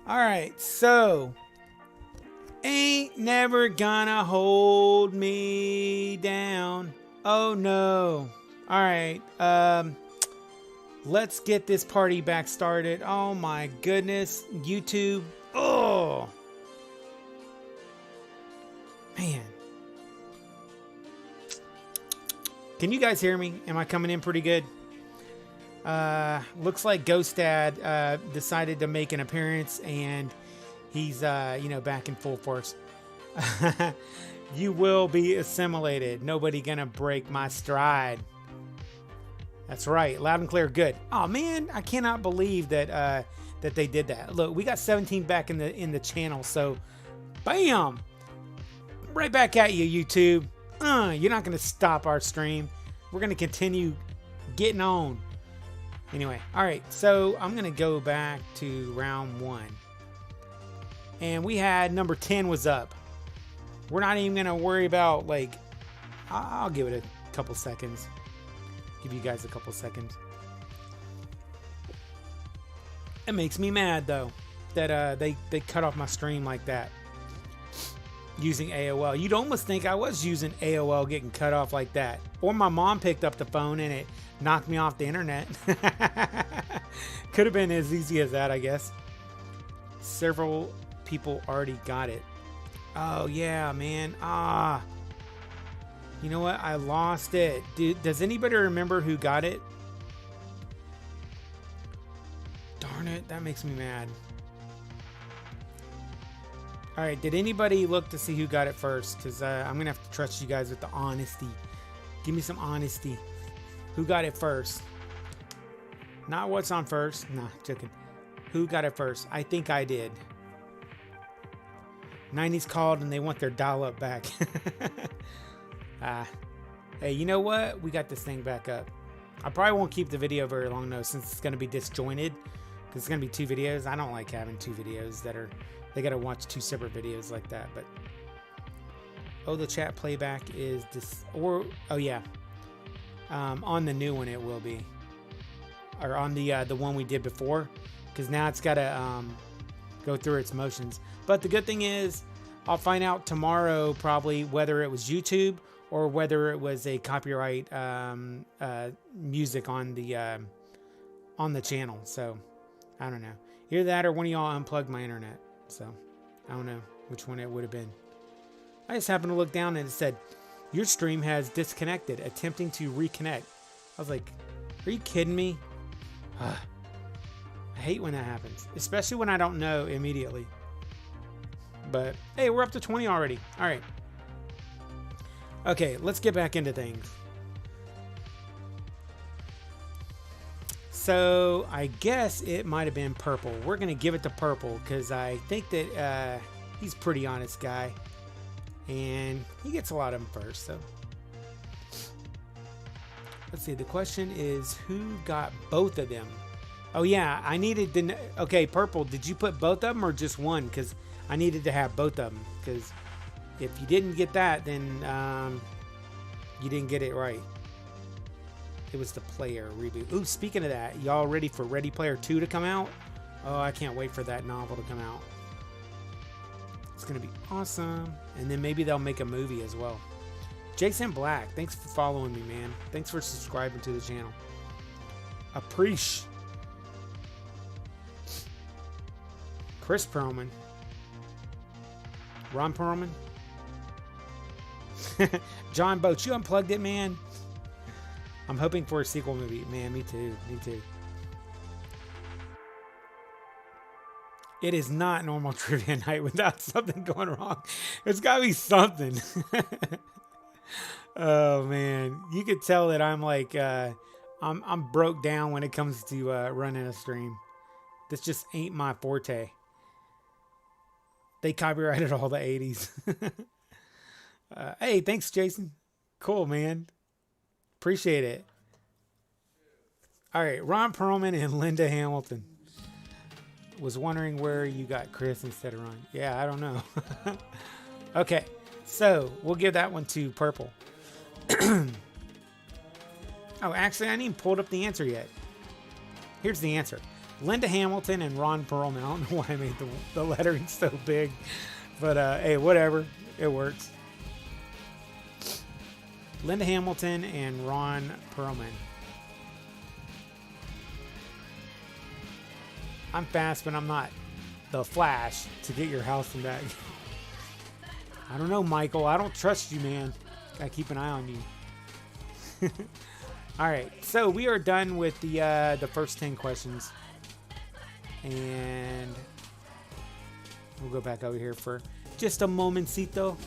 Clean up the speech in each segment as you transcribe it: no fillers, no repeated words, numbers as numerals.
All right, so ain't never gonna hold me down. Oh no. All right. Let's get this party back started. Oh my goodness, YouTube. Oh. Man. Can you guys hear me? Am I coming in pretty good? Looks like Ghost Dad decided to make an appearance, and he's back in full force. You will be assimilated. Nobody gonna break my stride. That's right, loud and clear. Good. Oh man, I cannot believe that that they did that. Look, we got 17 back in the channel, so bam, right back at you, YouTube. You're not gonna stop our stream. We're gonna continue getting on. Anyway, all right, so I'm gonna go back to round 1, and we had number 10 was up. We're not even gonna worry about, like, I'll give it a couple seconds. Give you guys a couple seconds. It makes me mad though that they cut off my stream like that using AOL. You'd almost think I was using AOL getting cut off like that, or my mom picked up the phone and it knocked me off the internet. Could have been as easy as that, I guess. Several people already got it. Oh yeah, man. You know what? I lost it. Does anybody remember who got it? Darn it, that makes me mad. All right, did anybody look to see who got it first? Because I'm going to have to trust you guys with the honesty. Give me some honesty. Who got it first? Not what's on first. Nah, joking. Who got it first? I think I did. 90s called and they want their dial-up back. Hey, you know what? We got this thing back up. I probably won't keep the video very long though, since it's going to be disjointed. Because it's going to be 2 videos. I don't like having 2 videos that are... They got to watch 2 separate videos like that. But... Oh, the chat playback is this... Or... Oh, yeah. On the new one it will be. Or on the one we did before. Because now it's got to go through its motions. But the good thing is... I'll find out tomorrow probably whether it was YouTube... or whether it was a copyright music on the channel. So I don't know. Either that or one of y'all unplugged my internet. So I don't know which one it would have been. I just happened to look down and it said, your stream has disconnected, attempting to reconnect. I was like, are you kidding me? I hate when that happens, especially when I don't know immediately. But hey, we're up to 20 already. All right. Okay, let's get back into things. So, I guess it might have been Purple. We're going to give it to Purple because I think that he's a pretty honest guy. And he gets a lot of them first, so. Let's see, the question is, who got both of them? Oh yeah, I needed to... Okay, Purple, did you put both of them or just one? Because I needed to have both of them. Because... if you didn't get that, then you didn't get it right. It was the player reboot. Ooh, speaking of that, y'all ready for Ready Player 2 to come out? Oh, I can't wait for that novel to come out. It's going to be awesome. And then maybe they'll make a movie as well. Jason Black, thanks for following me, man. Thanks for subscribing to the channel. Appreciate. Chris Perlman. Ron Perlman. John Boach, you unplugged it, man. I'm hoping for a sequel movie. Man, me too. Me too. It is not normal trivia night without something going wrong. There's got to be something. Oh man, you could tell that I'm like I'm broke down when it comes to running a stream. This just ain't my forte. They copyrighted all the 80s. Hey, thanks, Jason. Cool, man. Appreciate it. All right, Ron Perlman and Linda Hamilton. Was wondering where you got Chris instead of Ron. Yeah, I don't know. Okay, so we'll give that one to Purple. Oh, actually, I ain't even pulled up the answer yet. Here's the answer. Linda Hamilton and Ron Perlman. I don't know why I made the lettering so big, but hey, whatever, it works. Linda Hamilton and Ron Perlman. I'm fast, but I'm not the Flash to get your house and bag. I don't know, Michael. I don't trust you, man. Gotta keep an eye on you. All right, so we are done with the first 10 questions, and we'll go back over here for just a momentcito.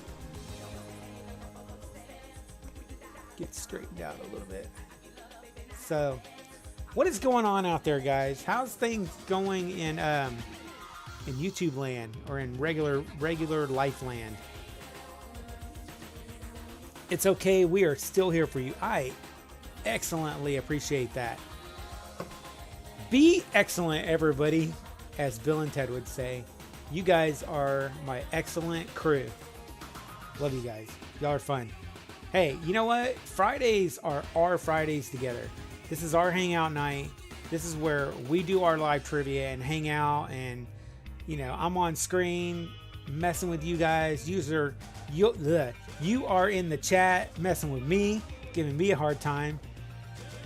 Get straightened out a little bit. So, what is going on out there, guys? How's things going in YouTube land or in regular life land? It's okay. We are still here for you. I excellently appreciate that. Be excellent, everybody, as Bill and Ted would say. You guys are my excellent crew. Love you guys. Y'all are fun. Hey, you know what? Fridays are our Fridays together. This is our hangout night. This is where we do our live trivia and hang out, and you know, I'm on screen messing with you guys. You are in the chat messing with me, giving me a hard time,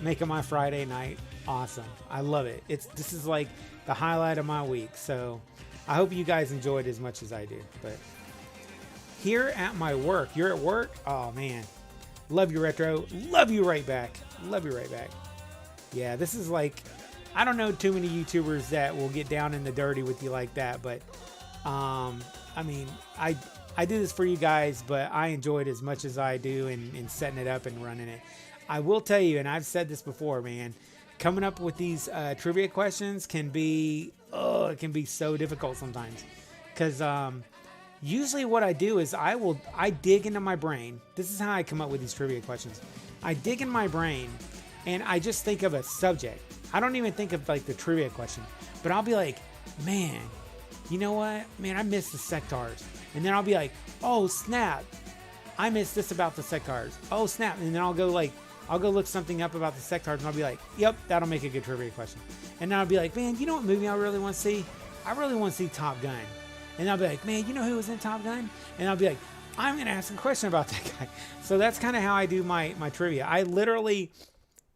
making my Friday night awesome. I love it. This is like the highlight of my week. So I hope you guys enjoyed as much as I do. But here at my work, you're at work? Oh man. Love you, Retro. Love you right back. Love you right back. Yeah, this is like, I don't know too many YouTubers that will get down in the dirty with you like that, but I mean, I do this for you guys, but I enjoy it as much as I do in setting it up and running it. I will tell you, and I've said this before, man, coming up with these trivia questions can be so difficult sometimes, because usually what I do is I dig into my brain. This is how I come up with these trivia questions. I dig in my brain and I just think of a subject. I don't even think of like the trivia question, but I'll be like, man, you know what? Man, I missed the sectars. And then I'll be like, oh snap, I missed this about the sectars. Oh snap. And then I'll go look something up about the sectars and I'll be like, yep, that'll make a good trivia question. And then I'll be like, man, you know what movie I really want to see? I really want to see Top Gun. And I'll be like, man, you know who was in Top Gun? And I'll be like, I'm going to ask a question about that guy. So that's kind of how I do my trivia. I literally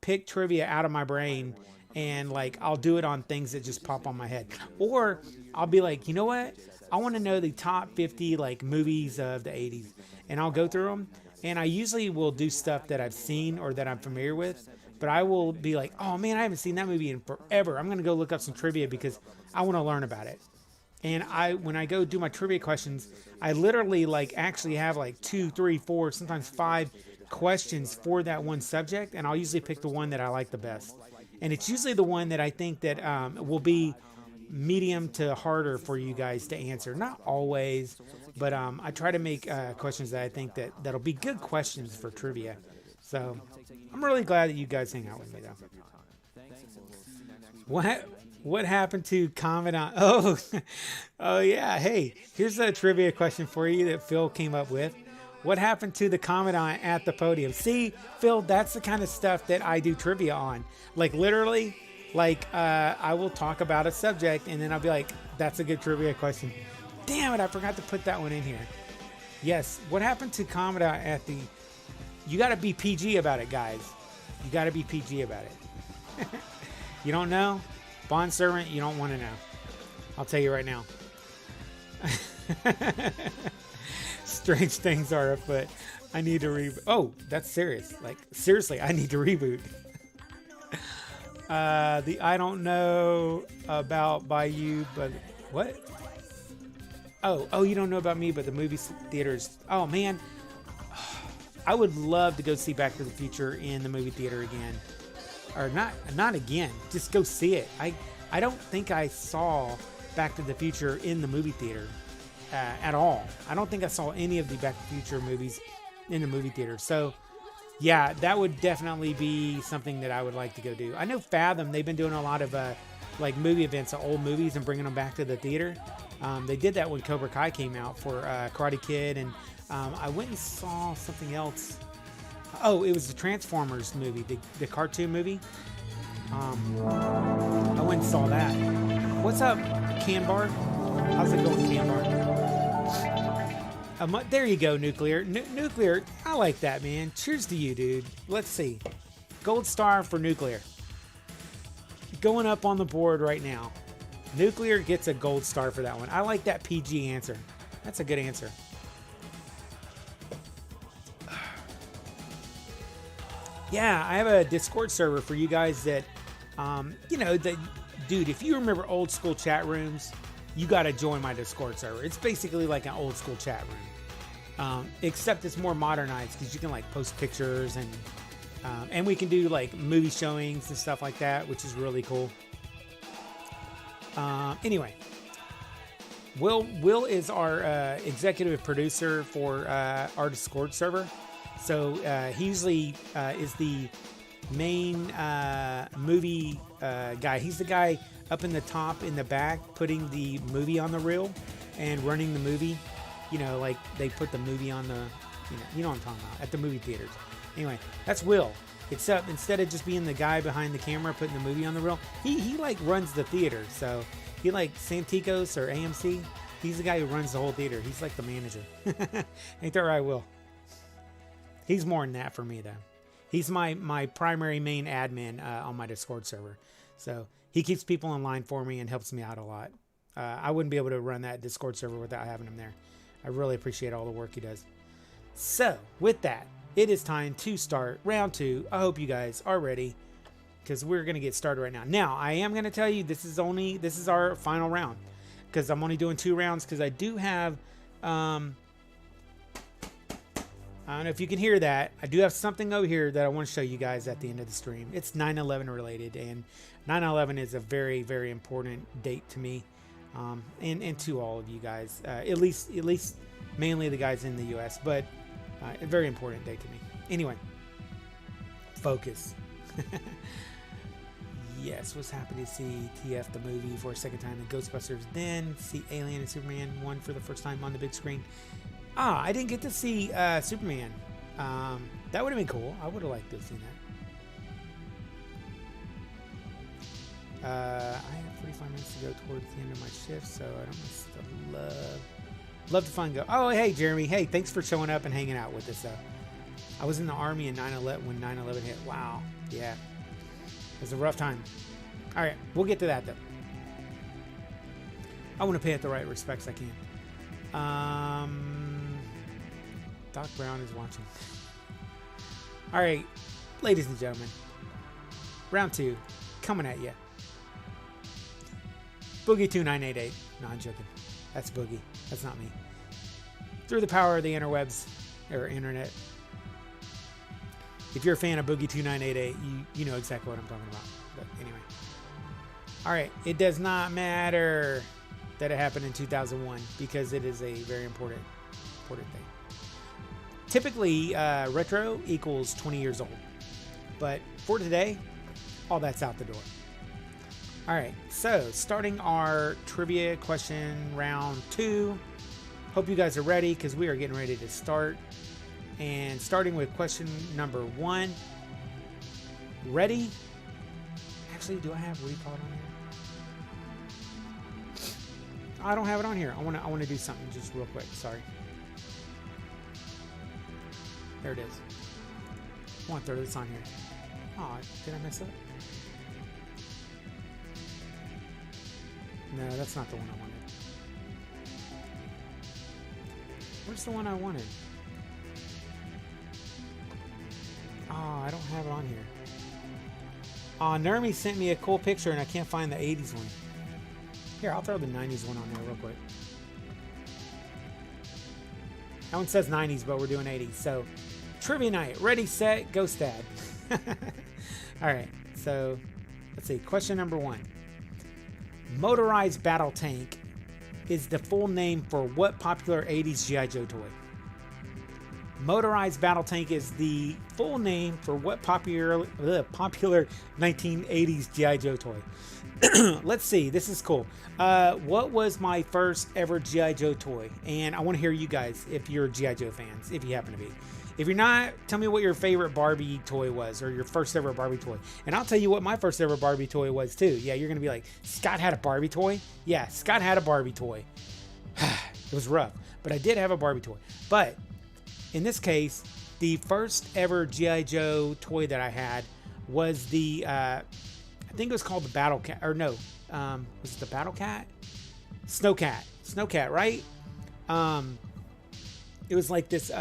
pick trivia out of my brain and like I'll do it on things that just pop on my head. Or I'll be like, you know what? I want to know the top 50 like movies of the 80s. And I'll go through them. And I usually will do stuff that I've seen or that I'm familiar with. But I will be like, oh man, I haven't seen that movie in forever. I'm going to go look up some trivia because I want to learn about it. And when I go do my trivia questions, I literally like actually have like 2, 3, 4, sometimes 5 questions for that one subject. And I'll usually pick the one that I like the best. And it's usually the one that I think that will be medium to harder for you guys to answer. Not always, but I try to make questions that I think that'll be good questions for trivia. So I'm really glad that you guys hang out with me though. What happened to Commandant? Oh yeah. Hey, here's a trivia question for you that Phil came up with. What happened to the Commandant at the podium? See, Phil, that's the kind of stuff that I do trivia on. Like literally, like I will talk about a subject and then I'll be like, that's a good trivia question. Damn it, I forgot to put that one in here. Yes, what happened to Commandant at the... You got to be PG about it, guys. You got to be PG about it. You don't know? Bond servant, you don't want to know. I'll tell you right now. Strange things are afoot. I need to reboot. Oh, that's serious. Like, seriously, I need to reboot. The I don't know about by you, but what? Oh, you don't know about me, but the movie theaters. Oh man, I would love to go see Back to the Future in the movie theater again, or not again. Just go see it. I don't think I saw Back to the Future in the movie theater at all. I don't think I saw any of the Back to the Future movies in the movie theater. So yeah, that would definitely be something that I would like to go do. I know Fathom, they've been doing a lot of like movie events of old movies and bringing them back to the theater. They did that when Cobra Kai came out for Karate Kid, and I went and saw something else. Oh, it was the Transformers movie, the cartoon movie. I went and saw that. What's up, Canbar? How's it going, Canbar? There you go, Nuclear. Nuclear, I like that, man. Cheers to you, dude. Let's see. Gold star for Nuclear. Going up on the board right now. Nuclear gets a gold star for that one. I like that PG answer. That's a good answer. Yeah, I have a Discord server for you guys that, you know, that, dude, if you remember old school chat rooms, you got to join my Discord server. It's basically like an old school chat room, except it's more modernized because you can like post pictures and we can do like movie showings and stuff like that, which is really cool. Anyway, Will is our executive producer for our Discord server. So he usually is the main movie guy. He's the guy up in the top in the back putting the movie on the reel and running the movie. You know, like they put the movie on the, you know what I'm talking about, at the movie theaters. Anyway, that's Will. Except instead of just being the guy behind the camera putting the movie on the reel, he like runs the theater. So he like Santikos or AMC. He's the guy who runs the whole theater. He's like the manager. Ain't that right, Will? He's more than that for me, though. He's my primary main admin on my Discord server. So he keeps people in line for me and helps me out a lot. I wouldn't be able to run that Discord server without having him there. I really appreciate all the work he does. So with that, it is time to start round 2. I hope you guys are ready because we're going to get started right now. Now, I am going to tell you this is our final round because I'm only doing 2 rounds because I do have... I don't know if you can hear that. I do have something over here that I want to show you guys at the end of the stream. It's 9/11 related, and 9/11 is a very, very important date to me, and to all of you guys. At least mainly the guys in the U.S., but a very important date to me. Anyway, focus. Yes, was happy to see TF the movie for a second time in Ghostbusters. Then see Alien and Superman 1 for the first time on the big screen. I didn't get to see Superman. That would have been cool. I would have liked to have seen that. I have 45 minutes to go towards the end of my shift, so I don't miss the love to find go. Oh, hey, Jeremy. Hey, thanks for showing up and hanging out with us. I was in the Army in 9/11 when 9/11 hit. Wow. Yeah. It was a rough time. All right. We'll get to that, though. I want to pay it the right respects I can. Doc Brown is watching. All right, ladies and gentlemen, round 2 coming at you. Boogie 2988. No, I'm joking. That's Boogie. That's not me. Through the power of the interwebs or internet. If you're a fan of Boogie 2988, you know exactly what I'm talking about. But anyway. All right, it does not matter that it happened in 2001 because it is a very important thing. Typically, retro equals 20 years old. But for today, all that's out the door. All right, so starting our trivia question round 2. Hope you guys are ready because we are getting ready to start. And starting with question number 1. Ready? Actually, do I have recall on here? I don't have it on here. I want to do something just real quick. Sorry. There it is. I want to throw this on here. Oh, did I mess up? No, that's not the one I wanted. Where's the one I wanted? Oh, I don't have it on here. Oh, Nermi sent me a cool picture and I can't find the 80s one. Here, I'll throw the 90s one on there real quick. That one says 90s, but we're doing 80s. So, trivia night. Ready, set, go, Stad. All right. So, let's see. Question number 1. Motorized battle tank is the full name for what popular 80s G.I. Joe toy? Motorized battle tank is the full name for what popular 1980s G.I. Joe toy? Let's see. This is cool. What was my first ever G.I. Joe toy? And I want to hear you guys if you're G.I. Joe fans, if you happen to be. If you're not, tell me what your favorite Barbie toy was, or your first ever Barbie toy. And I'll tell you what my first ever Barbie toy was too. Yeah, you're going to be like, Scott had a Barbie toy? Yeah, Scott had a Barbie toy. It was rough, but I did have a Barbie toy. But in this case, the first ever G.I. Joe toy that I had was the, I think it was called the Battle Cat, or no, was it the Battle Cat? Snowcat, right? It was like this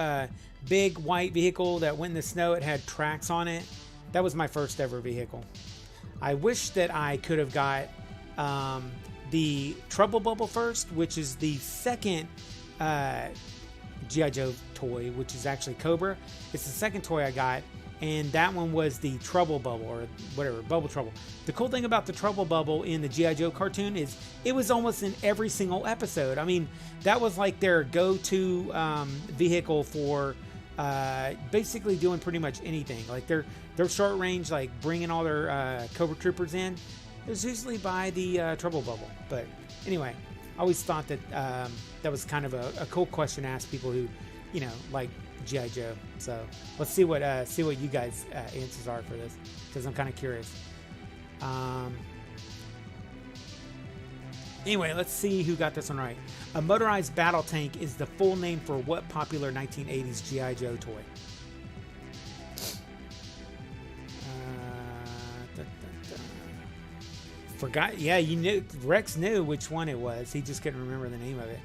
big white vehicle that went in the snow. It had tracks on it. That was my first ever vehicle. I wish that I could have got the Trouble Bubble first, which is the second G.I. Joe toy, which is actually Cobra. It's the second toy I got, and that one was the Trouble Bubble, or whatever, Bubble Trouble. The cool thing about the Trouble Bubble in the G.I. Joe cartoon is it was almost in every single episode. I mean, that was like their go-to vehicle for basically doing pretty much anything. Like their short range, like bringing all their Cobra Troopers in, it was usually by the Trouble Bubble. But anyway, I always thought that that was kind of a cool question to ask people who, you know, like G.I. Joe. So let's see what you guys' answers are for this, because I'm kind of curious. Anyway, let's see who got this one right. A motorized battle tank is the full name for what popular 1980s G.I. Joe toy? Forgot. Yeah, you knew. Rex knew which one it was. He just couldn't remember the name of it.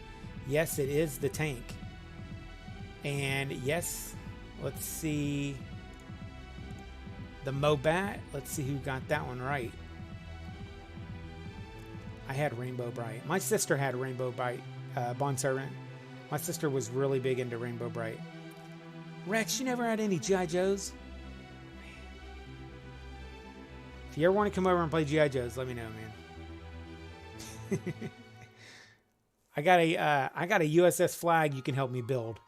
Yes, it is the tank. And yes, let's see. The Mobat. Let's see who got that one right. I had Rainbow Bright. My sister had Rainbow Bright Bond Servant. My sister was really big into Rainbow Bright. Rex, you never had any G.I. Joes? If you ever want to come over and play G.I. Joes, let me know, man. I got a USS Flag you can help me build.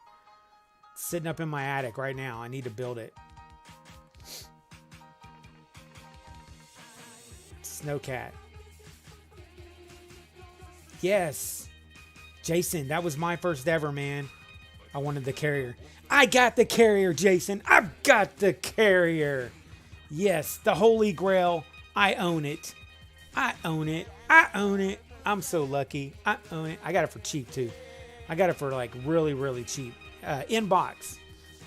It's sitting up in my attic right now. I need to build it. Snowcat. Yes. Jason, that was my first ever, man. I wanted the carrier. I got the carrier, Jason. I've got the carrier. Yes, the Holy Grail. I own it. I own it. I own it. I'm so lucky. I own it. I got it for cheap, too. I got it for, like, really, really cheap. In box.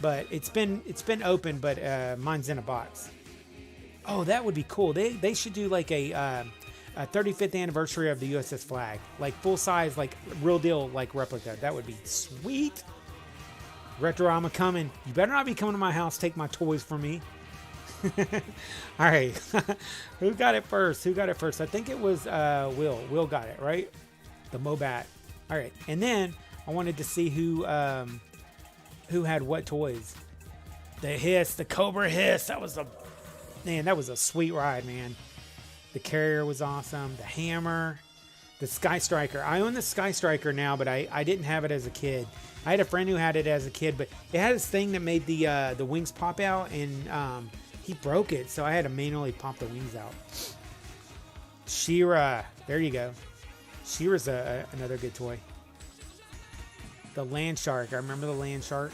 But it's been open, but mine's in a box. Oh, that would be cool. They should do, like, a 35th anniversary of the USS Flag. Like, full-size, like, real deal, like, replica. That would be sweet. Retrorama coming. You better not be coming to my house. Take my toys from me. All right. Who got it first? I think it was Will. Will got it, right? The Mobat. All right. And then I wanted to see who had what toys. The Hiss, the Cobra Hiss. That was a sweet ride, man. The carrier was awesome. The hammer. The Sky Striker. I own the Sky Striker now, but I didn't have it as a kid. I had a friend who had it as a kid, but it had this thing that made the wings pop out, and he broke it, so I had to manually pop the wings out. She-Ra. There you go. She-Ra's another good toy. The Land Shark. I remember the Land Shark.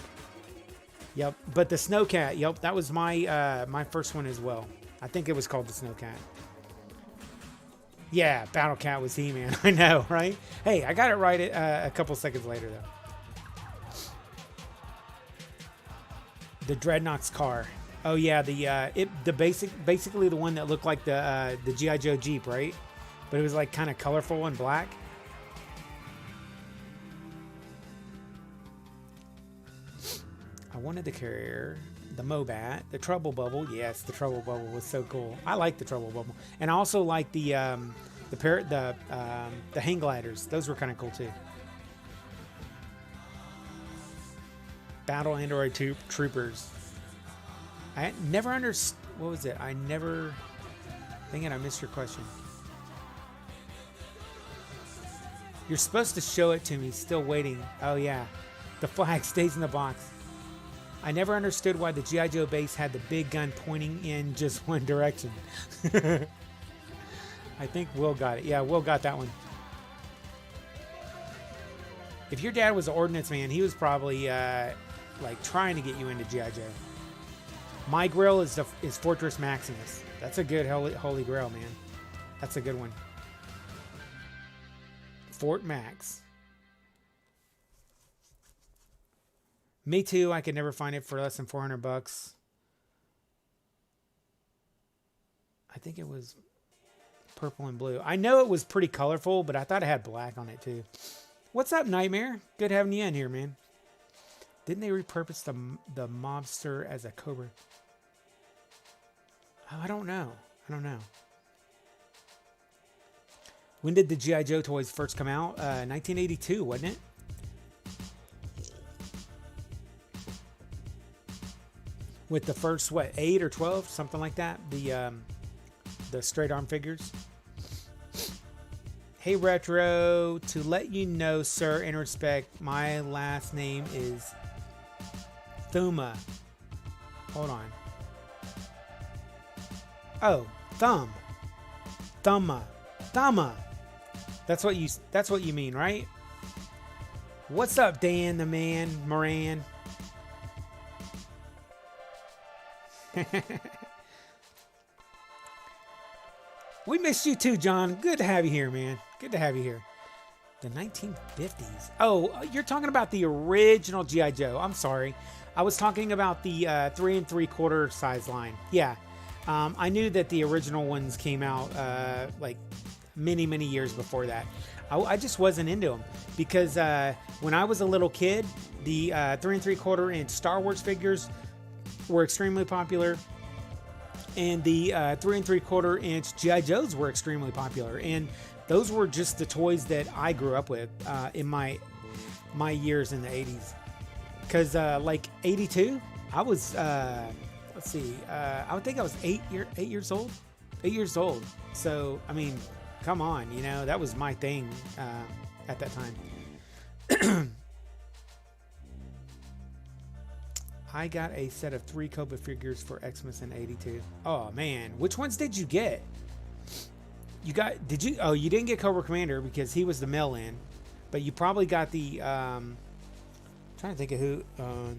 Yep. But the Snowcat. Yep. That was my my first one as well. I think it was called the Snowcat. Yeah. Battle Cat was He-Man. I know, right? Hey, I got it right a couple seconds later, though. The Dreadnought's car. Oh yeah, basically the one that looked like the G.I. Joe Jeep, right? But it was like kind of colorful and black. I wanted the carrier, the Mobat, the Trouble Bubble. Yes, the Trouble Bubble was so cool. I like the Trouble Bubble, and I also like the hang gliders. Those were kind of cool too. Battle Android Troopers. I never understood. What was it? Dang it, I missed your question. You're supposed to show it to me. Still waiting. Oh, yeah. The flag stays in the box. I never understood why the G.I. Joe base had the big gun pointing in just one direction. I think Will got it. Yeah, Will got that one. If your dad was an ordnance man, he was probably like trying to get you into G.I. Joe. My grill is Fortress Maximus. That's a good holy grail, man. That's a good one. Fort Max. Me too. I could never find it for less than $400. I think it was purple and blue. I know it was pretty colorful, but I thought it had black on it too. What's up, Nightmare? Good having you in here, man. Didn't they repurpose the mobster as a Cobra? Oh, I don't know. When did the G.I. Joe toys first come out? 1982, wasn't it? With the first, what, 8 or 12? Something like that? The straight arm figures. Hey, Retro. To let you know, sir, in respect, my last name is Thuma. Hold on. Oh, Thumb. Thumma. Thumma. That's what you mean, right? What's up, Dan the man, Moran? We missed you too, John. Good to have you here, man. Good to have you here. The 1950s. Oh, you're talking about the original G.I. Joe. I'm sorry. I was talking about the 3 3/4 size line. Yeah. I knew that the original ones came out like many years before that. I just wasn't into them because when I was a little kid, the 3 3/4 inch Star Wars figures were extremely popular, and the 3 3/4 inch G.I. Joes were extremely popular, and those were just the toys that I grew up with in my years in the 80s. Because like 82, I was let's see, I would think I was 8 years old. 8 years old. So I mean, come on, you know, that was my thing at that time. I got a set of 3 Cobra figures for Xmas in 82. Oh man, which ones did you get? You didn't get Cobra Commander because he was the mail-in, but you probably got the I'm trying to think of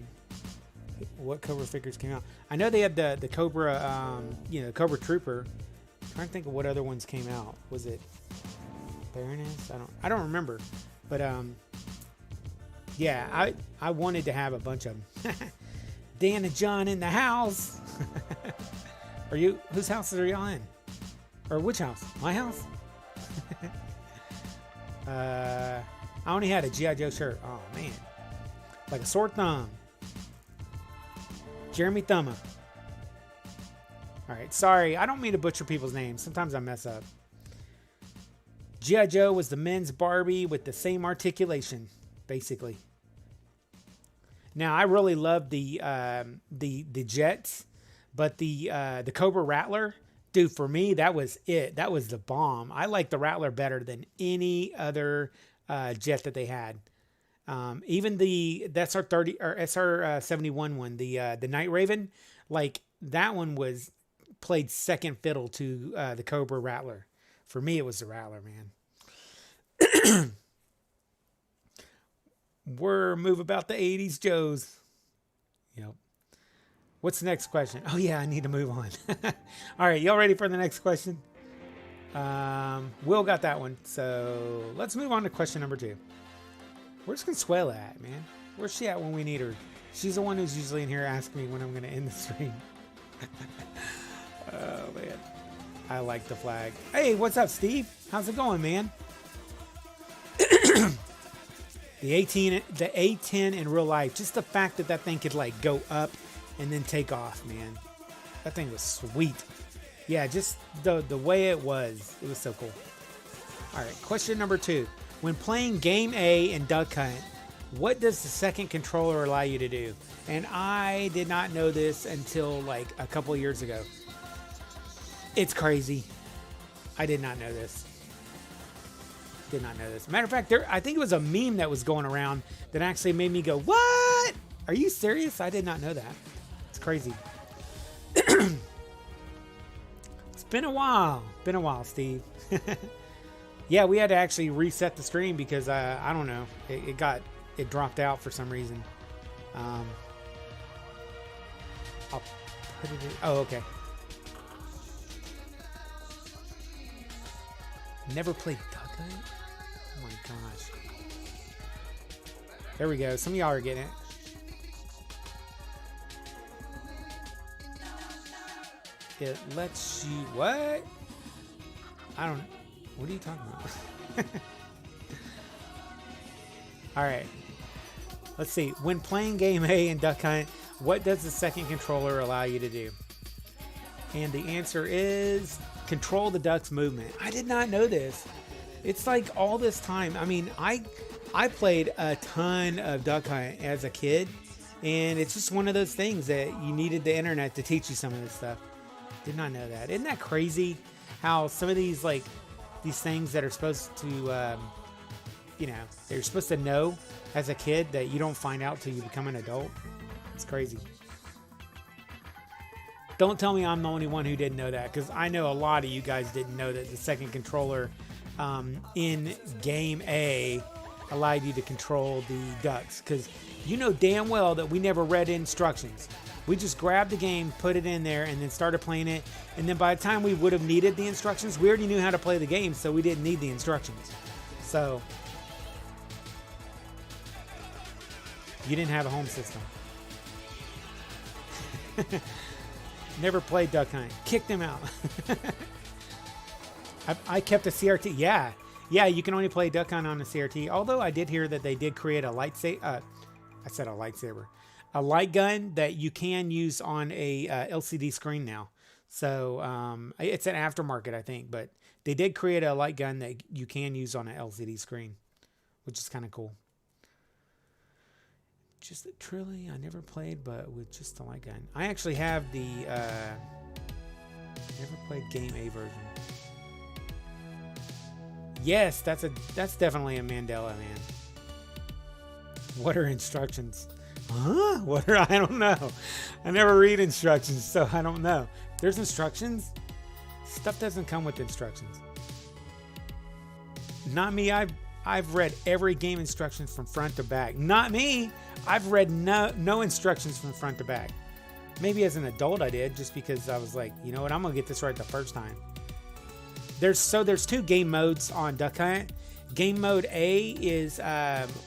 what Cobra figures came out. I know they had the Cobra Cobra Trooper. I'm trying to think of what other ones came out. Was it Baroness? I don't remember. But yeah, I wanted to have a bunch of them. Dan and John in the house. Whose houses are y'all in? Or which house? My house? I only had a G.I. Joe shirt. Oh man. Like a sore thumb. Jeremy Thumma. Alright, sorry. I don't mean to butcher people's names. Sometimes I mess up. G.I. Joe was the men's Barbie with the same articulation, basically. Now, I really love the Jets, but the Cobra Rattler, dude, for me, that was it. That was the bomb. I like the Rattler better than any other jet that they had. Even the SR-30 or SR-71 one, the Night Raven, like that one played second fiddle to the Cobra Rattler. For me, it was the Rattler, man. We're move about the 80s Joes. Yep. What's the next question? Oh yeah, I need to move on. All right, y'all ready for the next question? Will got that one. So let's move on to question number 2. Where's Consuela at, man? Where's she at when we need her? She's the one who's usually in here asking me when I'm going to end the stream. Oh man, I like the flag. Hey, what's up, Steve? How's it going, man? The A10 in real life, just the fact that thing could like go up and then take off, man. That thing was sweet. Yeah, just the way it was so cool. All right, question number 2. When playing Game A in Duck Hunt, what does the second controller allow you to do? And I did not know this until like a couple years ago. It's crazy. I did not know this. Matter of fact, I think it was a meme that was going around that actually made me go, what? Are you serious? I did not know that. It's crazy. It's been a while. Steve. Yeah, we had to actually reset the stream because I don't know. It dropped out for some reason. I'll put it in. Oh, okay. Never played Duck Hunt? Oh my gosh. There we go. Some of y'all are getting it. It lets you... What? I don't... What are you talking about? Alright. Let's see. When playing Game A in Duck Hunt, what does the second controller allow you to do? And the answer is... control the duck's movement. I did not know this. It's like all this time. I mean, I played a ton of Duck Hunt as a kid, and it's just one of those things that you needed the internet to teach you some of this stuff. Did not know that. Isn't that crazy how some of these, like, these things that are supposed to, you know, that you're supposed to know as a kid that you don't find out till you become an adult? It's crazy. Don't tell me I'm the only one who didn't know that, because I know a lot of you guys didn't know that the second controller in Game A allowed you to control the ducks, because you know damn well that we never read instructions. We just grabbed the game, put it in there, and then started playing it. And then by the time we would have needed the instructions, we already knew how to play the game, so we didn't need the instructions. So, you didn't have a home system. Never played Duck Hunt. Kicked him out. I kept a CRT. Yeah, you can only play Duck Hunt on a CRT. Although I did hear that they did create a lightsaber. I said a lightsaber. A light gun that you can use on a LCD screen now. So it's an aftermarket, I think. But they did create a light gun that you can use on an LCD screen, which is kind of cool. Just truly, I never played, but with just the light gun. I actually have the never played Game A version. Yes, that's definitely a Mandela, man. What are instructions? Huh? What are, I don't know. I never read instructions, so I don't know. There's instructions. Stuff doesn't come with instructions. Not me. I've read every game instructions from front to back. Not me. I've read no instructions from front to back. Maybe as an adult I did, just because I was like, you know what, I'm gonna get this right the first time. There's two game modes on Duck Hunt. Game mode A is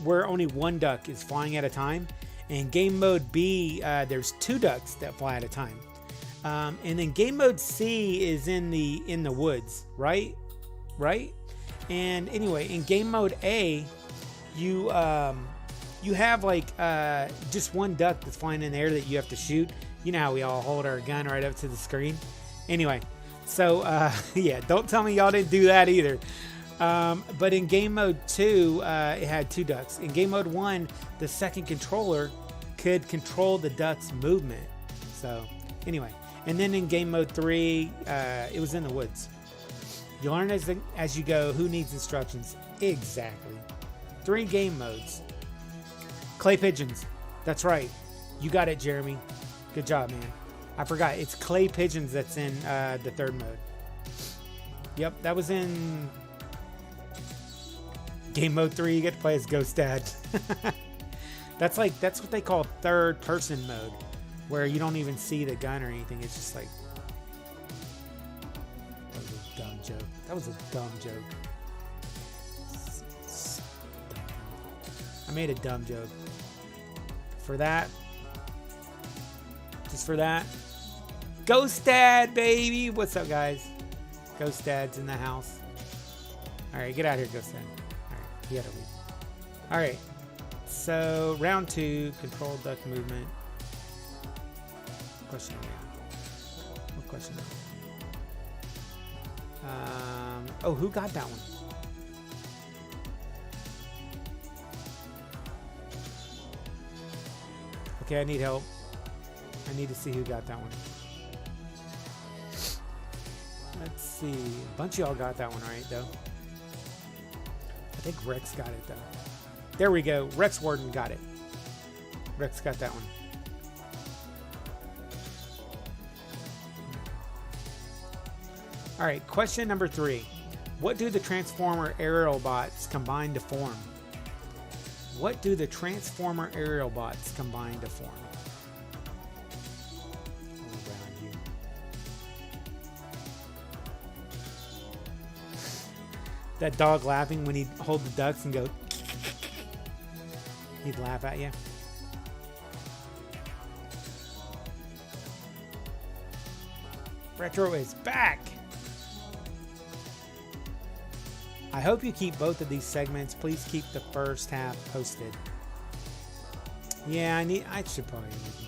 where only one duck is flying at a time, and game mode B there's two ducks that fly at a time. And then game mode C is in the woods, right? And anyway, in game mode A, you have like just one duck that's flying in the air that you have to shoot. You know how we all hold our gun right up to the screen. Anyway, so yeah, don't tell me y'all didn't do that either. But in game mode 2, it had two ducks. In game mode 1, the second controller could control the duck's movement. So anyway, and then in game mode 3, it was in the woods. You learn as you go. Who needs instructions? Exactly. 3 game modes. Clay pigeons. That's right. You got it, Jeremy. Good job, man. I forgot. It's clay pigeons that's in the 3rd mode. Yep, that was in game mode 3. You get to play as Ghost Dad. That's what they call 3rd person mode, where you don't even see the gun or anything. It's just like, that was a dumb joke. That was a dumb joke. I made a dumb joke. For that. Just for that. Ghost Dad, baby! What's up, guys? Ghost Dad's in the house. Alright, get out of here, Ghost Dad. Alright, he had to leave. Alright. So, round 2, control duck movement. Question now. What question now? Oh, who got that one? Okay, I need help. I need to see who got that one. Let's see. A bunch of y'all got that one right, though. I think Rex got it, though. There we go. Rex Warden got it. Rex got that one. All right, question number 3. What do the Transformer aerial bots combine to form? What do the Transformer aerial bots combine to form? That dog laughing when he'd hold the ducks and go. He'd laugh at you. Retro is back. I hope you keep both of these segments. Please keep the first half posted. Yeah, I should probably need them.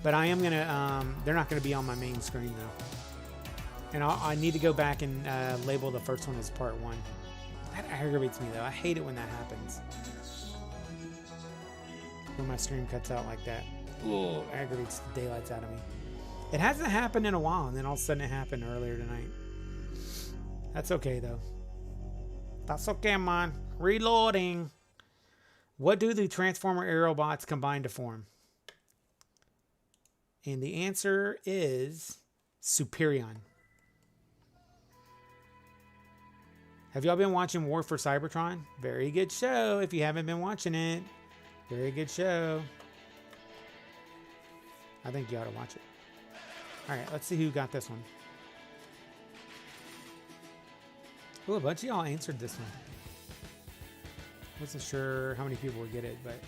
But I am gonna, they're not gonna be on my main screen though. And I need to go back and label the first one as part 1. That aggravates me though. I hate it when that happens. When my stream cuts out like that. Ooh, aggravates the daylights out of me. It hasn't happened in a while, and then all of a sudden it happened earlier tonight. That's okay though. That's okay, man. Reloading. What do the Transformer Aerobots combine to form? And the answer is Superion. Have y'all been watching War for Cybertron? Very good show if you haven't been watching it. Very good show. I think you ought to watch it. Alright, let's see who got this one. Oh, a bunch of y'all answered this one. Wasn't sure how many people would get it, but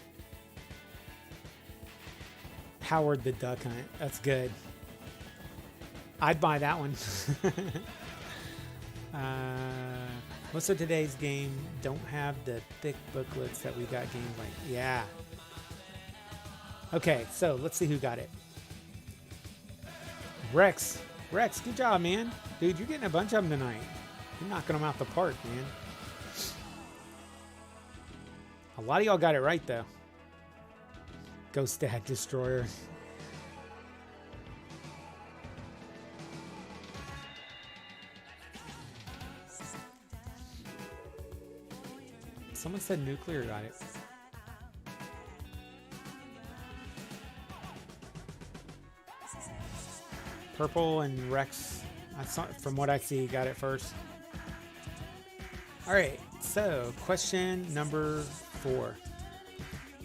Howard the Duck Hunt. That's good. I'd buy that one. Most of today's game don't have the thick booklets that we got games like. Yeah. Okay, so let's see who got it. Rex, good job, man. Dude, you're getting a bunch of them tonight. You're knocking them out the park, man. A lot of y'all got it right, though. Ghost Dad Destroyer. Someone said Nuclear got it. Purple and Rex, from what I see, got it first. All right, so question number 4.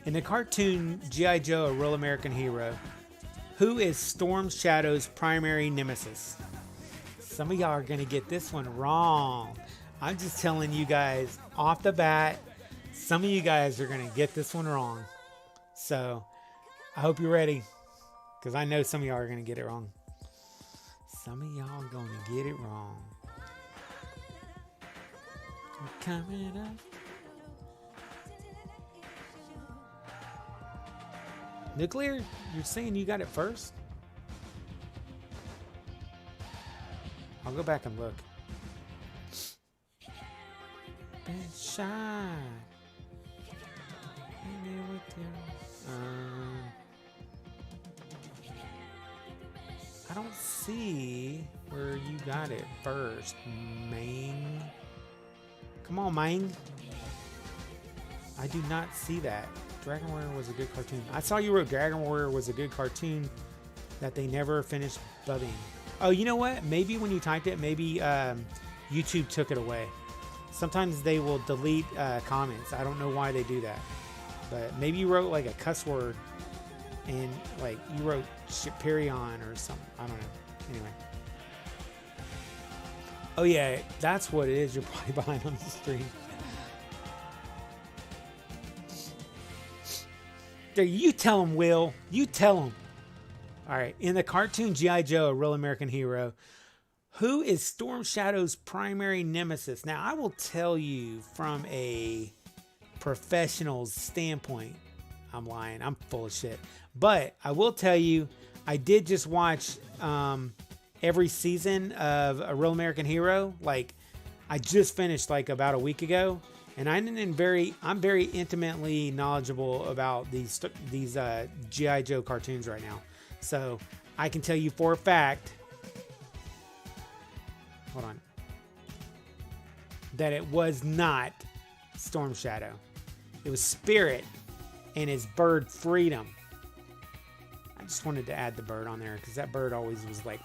In the cartoon G.I. Joe, A Real American Hero, who is Storm Shadow's primary nemesis? Some of y'all are going to get this one wrong. I'm just telling you guys off the bat, some of you guys are going to get this one wrong. So I hope you're ready, because I know some of y'all are going to get it wrong. Some of y'all are going to get it wrong. We're coming up. Nuclear, you're saying you got it first? I'll go back and look. Been shot. I don't see where you got it first, Maine. Come on, Maine. I do not see that. Dragon Warrior was a good cartoon. I saw you wrote Dragon Warrior was a good cartoon that they never finished dubbing. Oh, you know what? Maybe when you typed it, maybe YouTube took it away. Sometimes they will delete comments. I don't know why they do that. But maybe you wrote like a cuss word and like you wrote Shiperion or something. I don't know. Anyway. Oh yeah, that's what it is. You're probably behind on the stream. You tell him, Will. You tell him. All right. In the cartoon G.I. Joe, A Real American Hero, who is Storm Shadow's primary nemesis? Now, I will tell you from a professional's standpoint. I'm lying. I'm full of shit. But I will tell you, I did just watch every season of A Real American Hero. Like, I just finished like about a week ago. And I'm very intimately knowledgeable about these G.I. Joe cartoons right now. So I can tell you for a fact, hold on, that it was not Storm Shadow. It was Spirit and his bird Freedom. I just wanted to add the bird on there because that bird always was like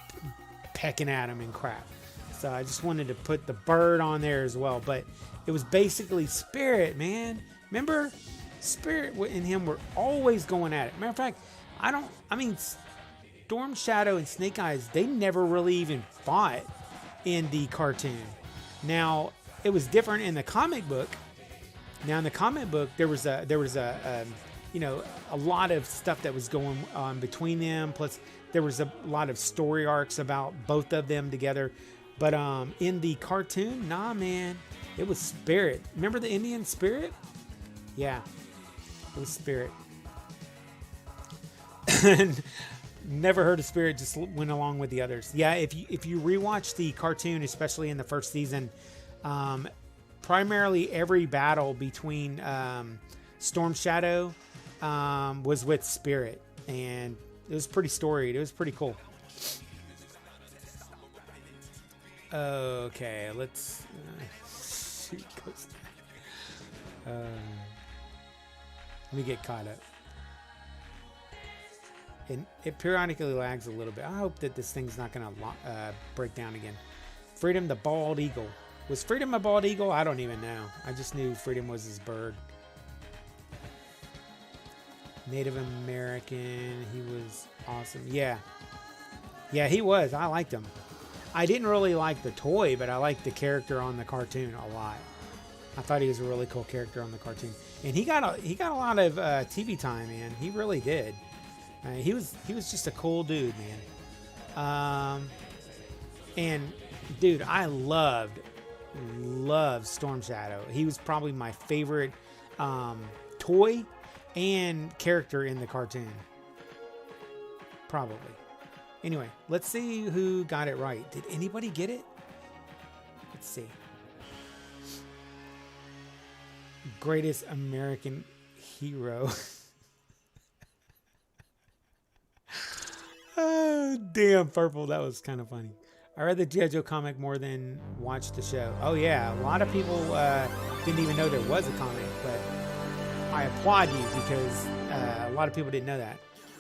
pecking at him and crap. So I just wanted to put the bird on there as well. But it was basically Spirit, man. Remember, Spirit and him were always going at it. Matter of fact, Storm Shadow and Snake Eyes, they never really even fought in the cartoon. Now, it was different in the comic book. Now in the comic book, there was a you know, a lot of stuff that was going on between them. Plus, there was a lot of story arcs about both of them together. But in the cartoon, nah, man, it was Spirit. Remember the Indian Spirit? Yeah, it was Spirit. Never heard of Spirit, just went along with the others. Yeah, if you rewatch the cartoon, especially in the first season, primarily every battle between Storm Shadow was with Spirit, and it was pretty storied. It was pretty cool. Okay, let's let me get caught up. And it periodically lags a little bit. I hope that this thing's not going to break down again. Freedom the Bald Eagle. Was Freedom a bald eagle? I don't even know. I just knew Freedom was his bird. Native American. He was awesome. Yeah. Yeah, he was. I liked him. I didn't really like the toy, but I liked the character on the cartoon a lot. I thought he was a really cool character on the cartoon. And he got a lot of TV time, man. He really did. He was just a cool dude, man. And dude, I loved Storm Shadow. He was probably my favorite toy and character in the cartoon. Probably. Anyway, let's see who got it right. Did anybody get it? Let's see. Greatest American hero. Oh, damn, Purple. That was kind of funny. I read the G.I. Joe comic more than watched the show. Oh, yeah. A lot of people didn't even know there was a comic, but I applaud you because a lot of people didn't know that.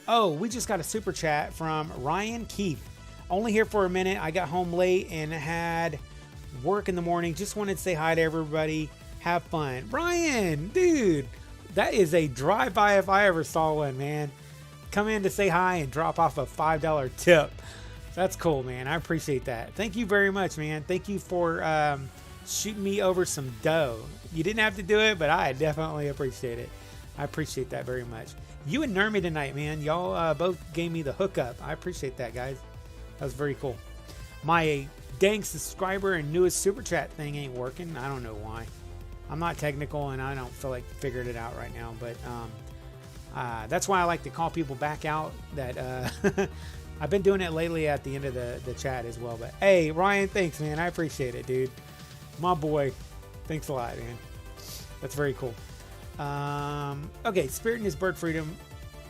Oh, we just got a super chat from Ryan Keith. Only here for a minute. I got home late and had work in the morning. Just wanted to say hi to everybody. Have fun. Ryan, dude, that is a drive-by if I ever saw one, man. Come in to say hi and drop off a $5 tip. That's cool, man. I appreciate that. Thank you very much, man. Thank you for shooting me over some dough. You didn't have to do it, but I definitely appreciate it. I appreciate that very much. You and Nermy tonight, man. Y'all both gave me the hookup. I appreciate that, guys. That was very cool. My dang subscriber and newest super chat thing ain't working. I don't know why. I'm not technical and I don't feel like figuring it out right now, but that's why I like to call people back out that I've been doing it lately at the end of the chat as well. But hey, Ryan, thanks, man. I appreciate it, dude. My boy. Thanks a lot, man. That's very cool. Okay, Spirit and his bird freedom.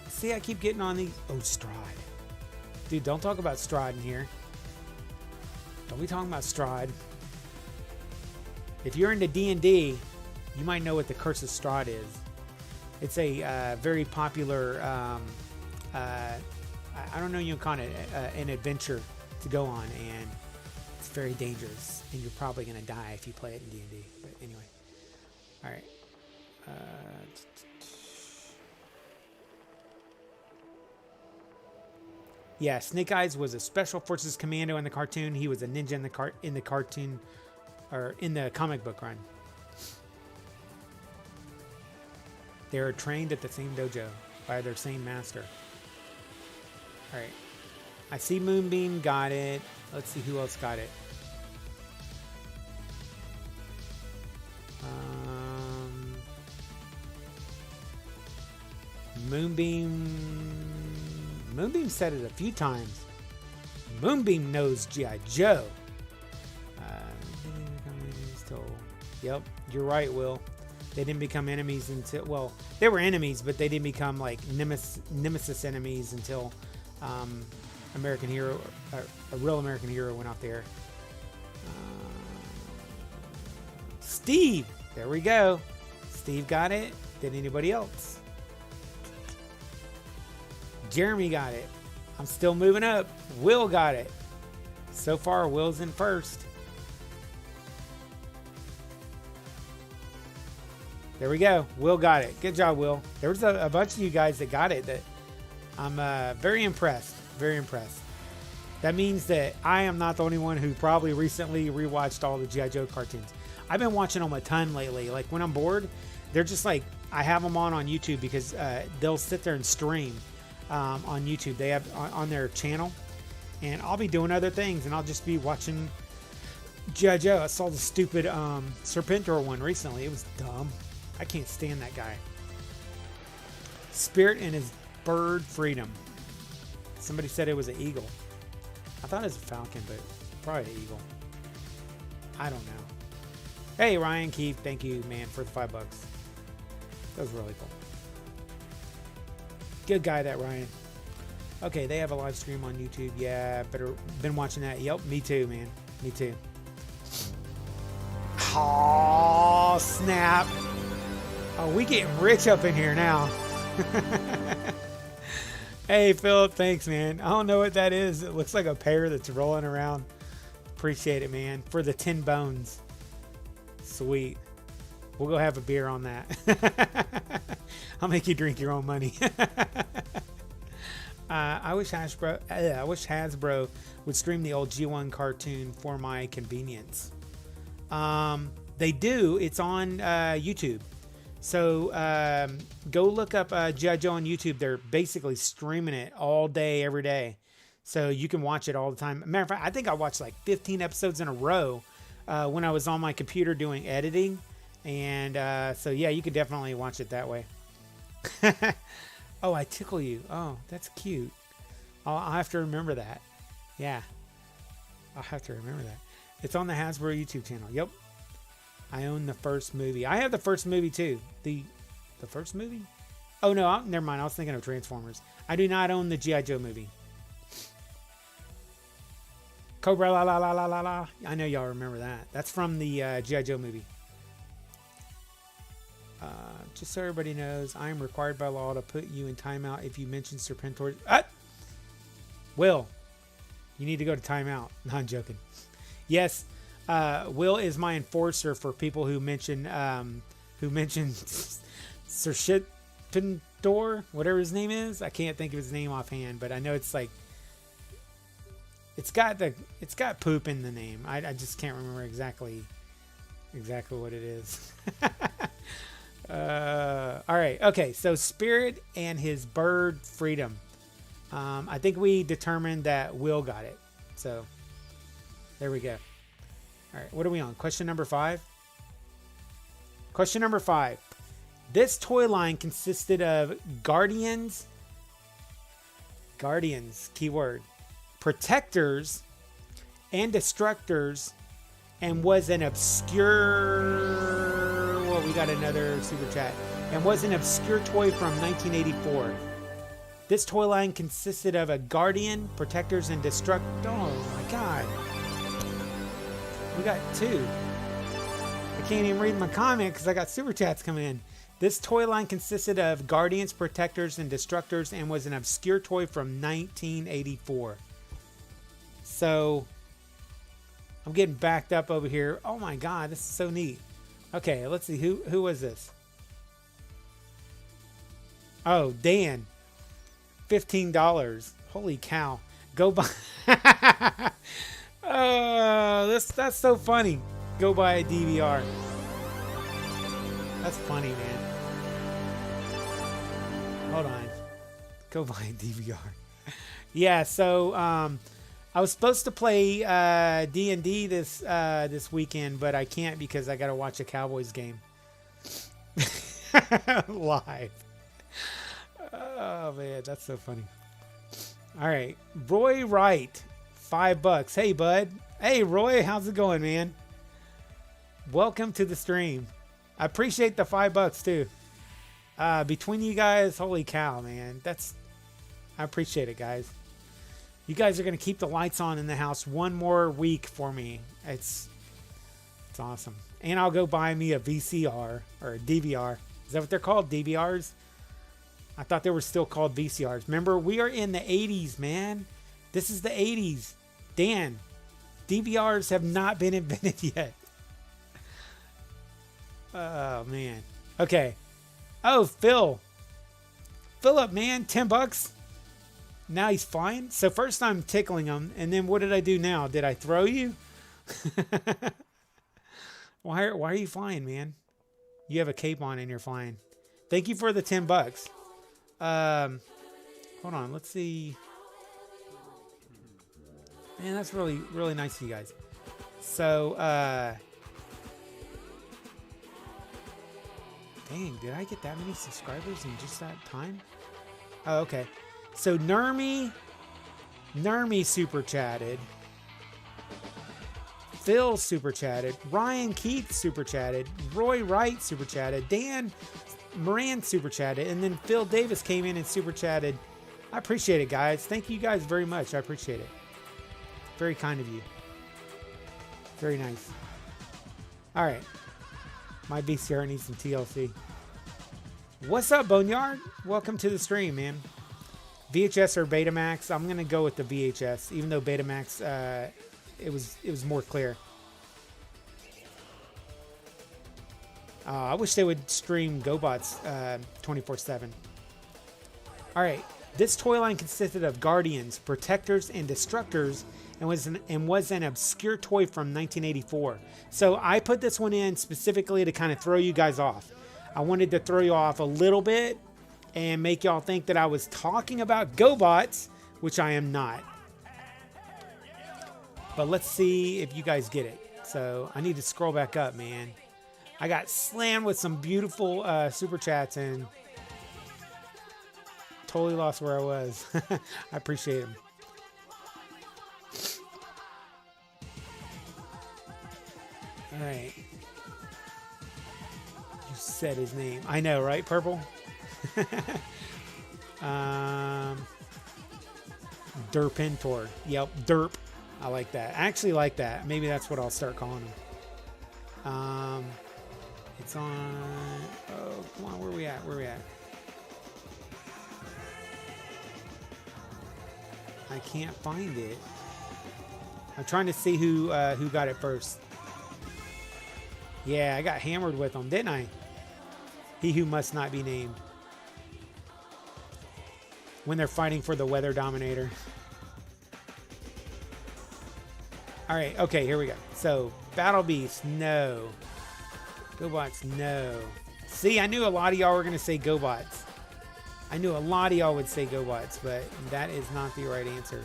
See, I keep getting on these. Oh, Strahd. Dude, don't talk about Strahd in here. Don't be talking about Strahd. If you're into D&D, you might know what the Curse of Strahd is. It's a very popular, I don't know, you can call it an adventure to go on, and it's very dangerous, and you're probably going to die if you play it in D&D. But anyway. All right. Yeah, Snake Eyes was a Special Forces commando in the cartoon. He was a ninja in the cartoon, or in the comic book run. They are trained at the same dojo by their same master. All right. I see Moonbeam got it. Let's see who else got it. Moonbeam said it a few times. Moonbeam knows G.I. Joe. Yep, you're right, Will. They didn't become enemies until, well, they were enemies, but they didn't become like nemesis enemies until American Hero, a real American Hero went out there. Steve, there we go. Steve got it. Did anybody else? Jeremy got it. I'm still moving up. Will got it. So far, Will's in first. There we go. Will got it. Good job, Will. There was a bunch of you guys that got it that I'm very impressed. Very impressed. That means that I am not the only one who probably recently rewatched all the G.I. Joe cartoons. I've been watching them a ton lately. Like when I'm bored, they're just like, I have them on YouTube because they'll sit there and stream on YouTube. They have on their channel, and I'll be doing other things, and I'll just be watching G.I. Joe. I saw the stupid Serpentor one recently. It was dumb. I can't stand that guy. Spirit and his bird freedom. Somebody said it was an eagle. I thought it was a falcon, but probably an eagle. I don't know. Hey, Ryan Keefe, thank you, man, for the $5. That was really cool. Good guy, that Ryan. Okay, they have a live stream on YouTube. Yeah, been watching that. Yep, me too, man. Me too. Oh, snap. Oh, we getting rich up in here now. Hey, Philip, thanks, man. I don't know what that is. It looks like a pear that's rolling around. Appreciate it, man. For the 10 bones. Sweet. We'll go have a beer on that. I'll make you drink your own money. I wish Hasbro would stream the old G1 cartoon for my convenience. They do. It's on YouTube. So go look up G.I. Joe on YouTube. They're basically streaming it all day, every day. So you can watch it all the time. Matter of fact, I think I watched like 15 episodes in a row when I was on my computer doing editing. And so, yeah, you could definitely watch it that way. Oh, I tickle you. Oh, that's cute. I'll have to remember that. Yeah. I'll have to remember that. It's on the Hasbro YouTube channel. Yep. I own the first movie. I have the first movie too. The first movie? Oh no, never mind. I was thinking of Transformers. I do not own the G.I. Joe movie. Cobra la la la la la la. I know y'all remember that. That's from the G.I. Joe movie. Just so everybody knows, I am required by law to put you in timeout if you mention Serpentor. Will, you need to go to timeout. No, I'm joking. Yes. Will is my enforcer for people who mention Serpentor, whatever his name is. I can't think of his name offhand, but I know it's like it's got poop in the name. I just can't remember exactly what it is. All right, okay. So Spirit and his bird freedom. I think we determined that Will got it. So there we go. All right, what are we on? Question number 5? Question number 5. This toy line consisted of Guardians, keyword, protectors, and destructors, and was an obscure, well, we got another super chat, and was an obscure toy from 1984. This toy line consisted of a Guardian, protectors, and destruct. Oh my God. We got 2. I can't even read my comment because I got super chats coming in. This toy line consisted of Guardians, Protectors, and Destructors and was an obscure toy from 1984. So, I'm getting backed up over here. Oh my God, this is so neat. Okay, let's see. Who was this? Oh, Dan. $15. Holy cow. Go buy... that's so funny. Go buy a DVR. That's funny, man. Hold on. Go buy a DVR. Yeah, so I was supposed to play D&D this weekend, but I can't because I got to watch a Cowboys game live. Oh man, that's so funny. All right, Roy Wright, $5. Hey bud. Hey Roy, how's it going, man? Welcome to the stream. I appreciate the $5 too. Between you guys, holy cow, man. I appreciate it, guys. You guys are gonna keep the lights on in the house one more week for me. It's awesome. And I'll go buy me a VCR or a DVR. Is that what they're called? DVRs? I thought they were still called VCRs. Remember, we are in the 80s, man. This is the 80s. Dan, DVRs have not been invented yet. Oh, man. Okay. Oh, Philip, man, $10. Now he's fine. So first I'm tickling him, and then what did I do now? Did I throw you? Why are you flying, man? You have a cape on and you're flying. Thank you for the $10. Hold on. Let's see. Man, that's really, really nice of you guys. So, dang, did I get that many subscribers in just that time? Oh, okay. So, Nermi super chatted. Phil super chatted. Ryan Keith super chatted. Roy Wright super chatted. Dan Moran super chatted. And then Phil Davis came in and super chatted. I appreciate it, guys. Thank you guys very much. I appreciate it. Very kind of you. Very nice. All right. My VCR needs some TLC. What's up, Boneyard? Welcome to the stream, man. VHS or Betamax? I'm gonna go with the VHS, even though Betamax, it was more clear. I wish they would stream GoBots 24/7. All right. This toy line consisted of Guardians, Protectors, and Destructors, and was an obscure toy from 1984. So I put this one in specifically to kind of throw you guys off. I wanted to throw you off a little bit and make y'all think that I was talking about GoBots, which I am not. But let's see if you guys get it. So I need to scroll back up, man. I got slammed with some beautiful super chats and totally lost where I was. I appreciate them. All right. You said his name. I know, right, Purple? Derpentor. Yep, Derp. I like that. I actually like that. Maybe that's what I'll start calling him. It's on... Oh, come on. Where we at? Where we at? I can't find it. I'm trying to see who got it first. Yeah, I got hammered with them, didn't I? He who must not be named. When they're fighting for the Weather Dominator. All right, okay, here we go. So, Battle Beast, no. GoBots, no. See, I knew a lot of y'all were going to say GoBots. I knew a lot of y'all would say GoBots, but that is not the right answer.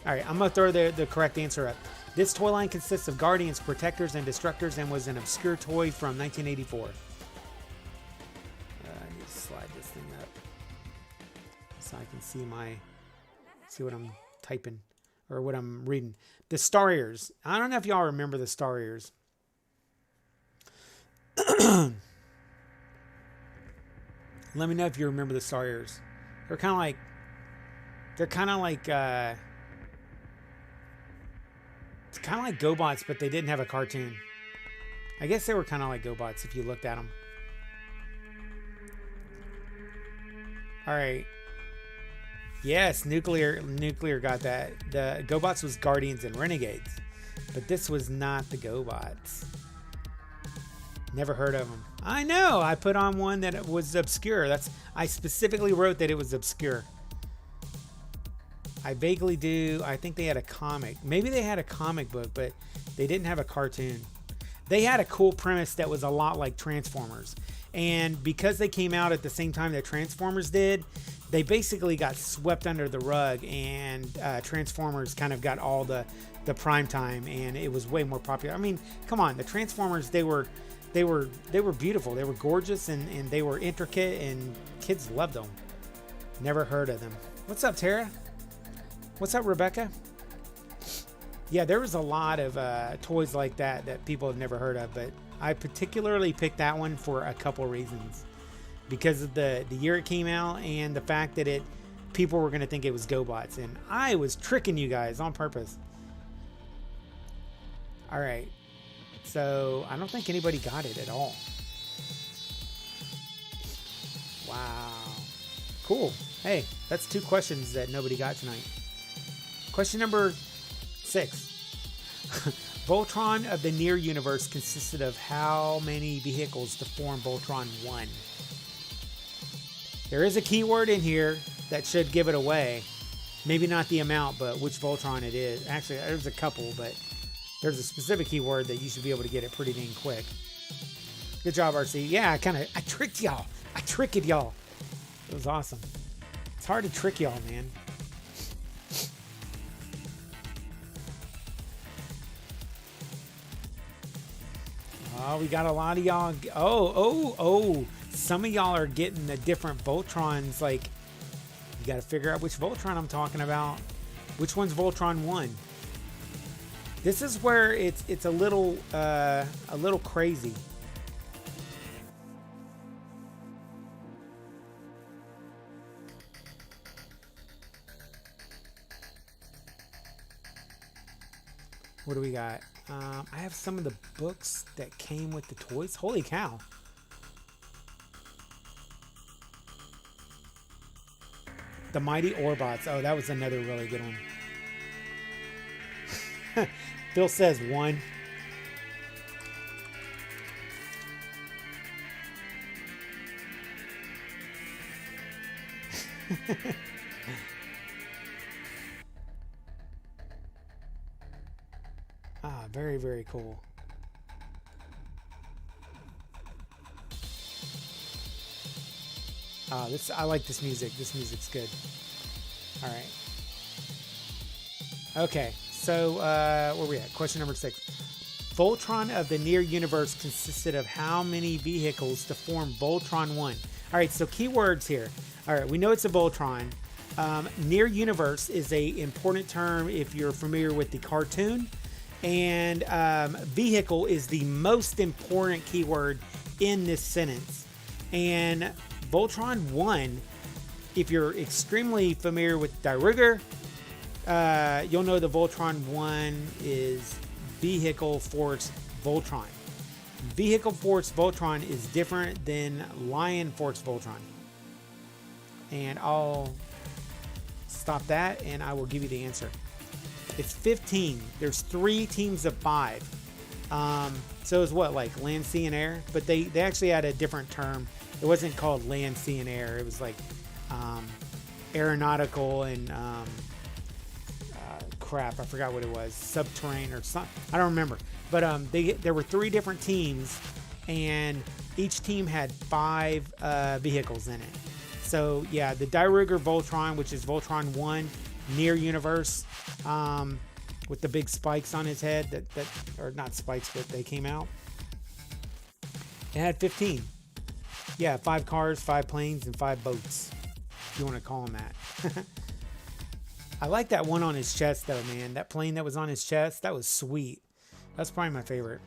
All right, I'm going to throw the correct answer up. This toy line consists of Guardians, Protectors, and Destructors and was an obscure toy from 1984. I need to slide this thing up so I can see what I'm typing or what I'm reading. The Starriers. I don't know if y'all remember the Starriers. Let me know if you remember the Starriers. They're kind of like it's kind of like GoBots, but they didn't have a cartoon. I guess they were kind of like GoBots if you looked at them. All right. Yes, Nuclear got that. The GoBots was Guardians and Renegades, but this was not the GoBots. Never heard of them. I know. I put on one that was obscure. I specifically wrote that it was obscure. I vaguely do. I think they had a comic. Maybe they had a comic book, but they didn't have a cartoon. They had a cool premise that was a lot like Transformers. And because they came out at the same time that Transformers did, they basically got swept under the rug, and Transformers kind of got all the prime time, and it was way more popular. I mean, come on, the Transformers, they were beautiful. They were gorgeous, and they were intricate, and kids loved them. Never heard of them. What's up, Tara? What's up, Rebecca? Yeah, there was a lot of toys like that people have never heard of, but I particularly picked that one for a couple reasons. Because of the year it came out and the fact that people were going to think it was GoBots, and I was tricking you guys on purpose. All right. So, I don't think anybody got it at all. Wow. Cool. Hey, that's 2 questions that nobody got tonight. Question number 6. Voltron of the Near Universe consisted of how many vehicles to form Voltron 1? There is a keyword in here that should give it away. Maybe not the amount, but which Voltron it is. Actually, there's a couple, but There's a specific keyword that you should be able to get it pretty dang quick. Good job, RC. Yeah, I tricked y'all. I tricked y'all. It was awesome. It's hard to trick y'all, man. Oh, we got a lot of y'all. Oh. Some of y'all are getting the different Voltrons. Like, you got to figure out which Voltron I'm talking about. Which one's Voltron 1? This is where it's a little crazy. What do we got? I have some of the books that came with the toys. Holy cow. The Mighty Orbots. Oh, that was another really good one. Phil says 1. Very, very cool. I like this music. This music's good. All right. Okay, so where we at? Question number 6. Voltron of the near universe consisted of how many vehicles to form Voltron 1? All right, so keywords here. All right, we know it's a Voltron. Near universe is a important term if you're familiar with the cartoon. And vehicle is the most important keyword in this sentence. And Voltron 1, if you're extremely familiar with Dieruger, you'll know the Voltron 1 is Vehicle Force Voltron. Vehicle Force Voltron is different than Lion Force Voltron. And I'll stop that and I will give you the answer. It's 15. There's 3 teams of 5. So it's what, like land, sea, and air? But they actually had a different term. It wasn't called land, sea, and air. It was like aeronautical and crap. I forgot what it was. Subterranean or something. I don't remember. But there were 3 different teams, and each team had 5 vehicles in it. So yeah, the Dieruger Voltron, which is Voltron 1, near universe, with the big spikes on his head that or not spikes, but they came out. It had 15. Yeah, 5 cars, 5 planes, and 5 boats, if you want to call them that. I like that one on his chest though, man. That plane that was on his chest, that was sweet. That's probably my favorite.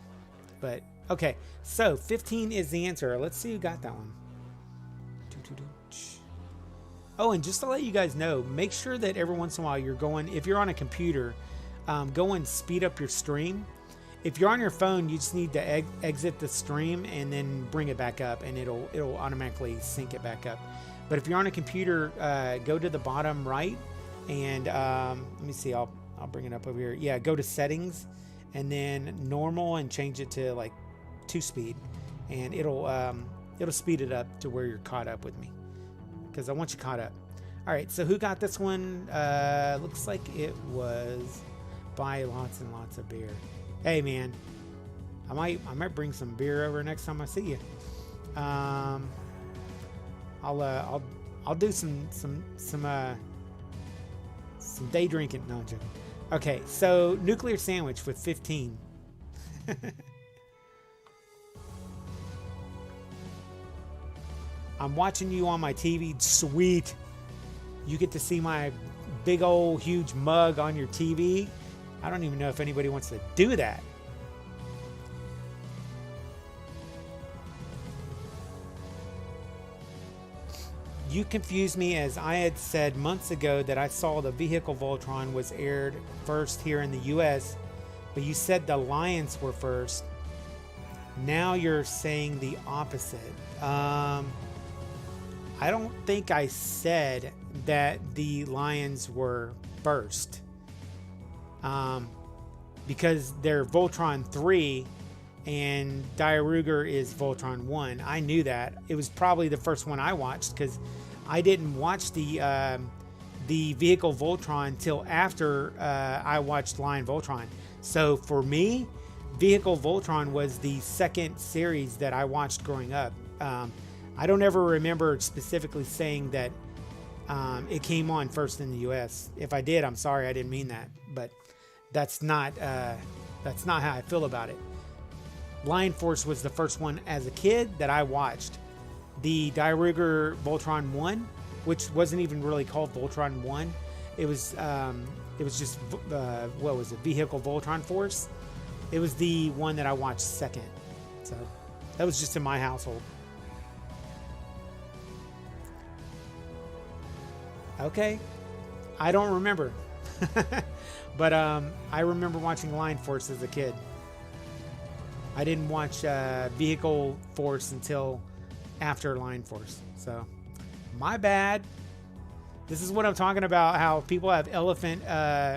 But okay, so 15 is the answer. Let's see who got that one. Oh, and just to let you guys know, make sure that every once in a while you're going, if you're on a computer, go and speed up your stream. If you're on your phone, you just need to exit the stream and then bring it back up, and it'll automatically sync it back up. But if you're on a computer, go to the bottom right, and let me see, I'll bring it up over here. Yeah, go to settings, and then normal, and change it to like 2 speed, and it'll speed it up to where you're caught up with me, because I want you caught up. All right, so who got this one? Looks like it was Buy Lots and Lots of Beer. Hey man, I might bring some beer over next time I see you. I'll do some day drinking. No, I'm joking. Okay, so Nuclear Sandwich with 15. I'm watching you on my TV. Sweet. You get to see my big old huge mug on your TV. I don't even know if anybody wants to do that. You confused me, as I had said months ago that I saw the Vehicle Voltron was aired first here in the US, but you said the Lions were first. Now you're saying the opposite. I don't think I said that the Lions were first. Because they're Voltron 3 and Dieruger is Voltron 1. I knew that. It was probably the first one I watched, because I didn't watch the Vehicle Voltron till after I watched Lion Voltron. So for me, Vehicle Voltron was the second series that I watched growing up. I don't ever remember specifically saying that it came on first in the US. If I did, I'm sorry, I didn't mean that. But that's not how I feel about it. Lion Force was the first one as a kid that I watched. The Dairugger Voltron 1, which wasn't even really called Voltron 1. It was just, what was it? Vehicle Voltron Force. It was the one that I watched second. So that was just in my household. Okay. I don't remember. But I remember watching Lion Force as a kid. I didn't watch Vehicle Force until after Lion Force. So, my bad. This is what I'm talking about, how people have elephant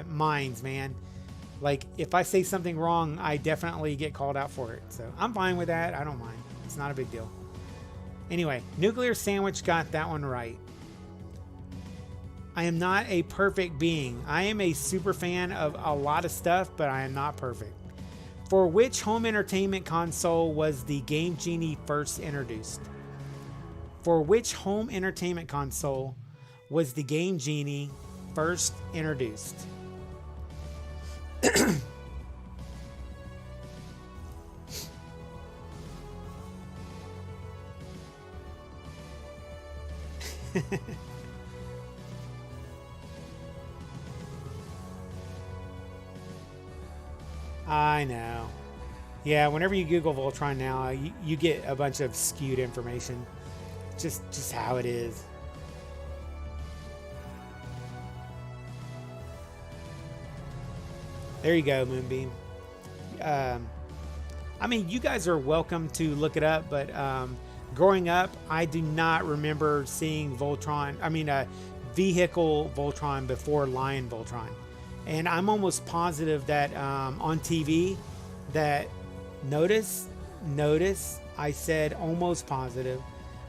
minds, man. Like, if I say something wrong, I definitely get called out for it. So, I'm fine with that. I don't mind. It's not a big deal. Anyway, Nuclear Sandwich got that one right. I am not a perfect being. I am a super fan of a lot of stuff, but I am not perfect. For which home entertainment console was the Game Genie first introduced? For which home entertainment console was the Game Genie first introduced? I know. Yeah, whenever you Google Voltron now, you get a bunch of skewed information. Just how it is. There you go, Moonbeam. I mean, you guys are welcome to look it up, but growing up, I do not remember seeing Voltron. I mean, Vehicle Voltron before Lion Voltron. And I'm almost positive that on TV, that notice, I said almost positive.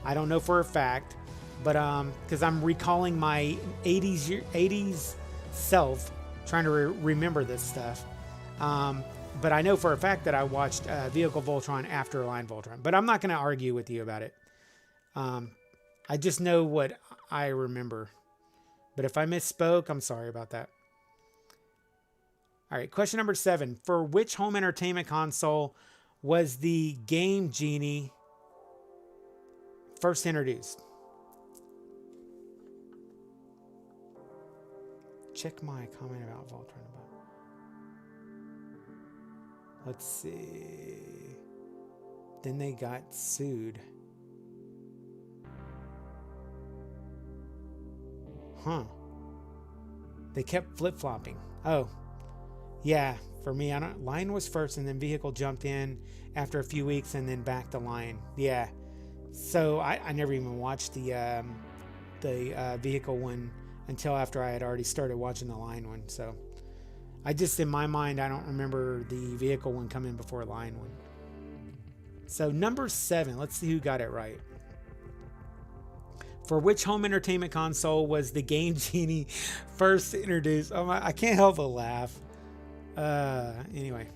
I don't know for a fact, but because I'm recalling my 80s self, trying to remember this stuff. But I know for a fact that I watched Vehicle Voltron after Lion Voltron. But I'm not going to argue with you about it. I just know what I remember. But if I misspoke, I'm sorry about that. All right, question number 7. For which home entertainment console was the Game Genie first introduced? Check my comment about Voltron. Let's see. Then they got sued. Huh. They kept flip-flopping. Oh. Yeah, for me, Lion was first, and then Vehicle jumped in after a few weeks, and then back to Lion. Yeah. So I never even watched the Vehicle one until after I had already started watching the Lion one. So I just, in my mind, I don't remember the Vehicle one coming before Lion one. So number 7, let's see who got it right. For which home entertainment console was the Game Genie first introduced? Oh my, I can't help but laugh. Anyway,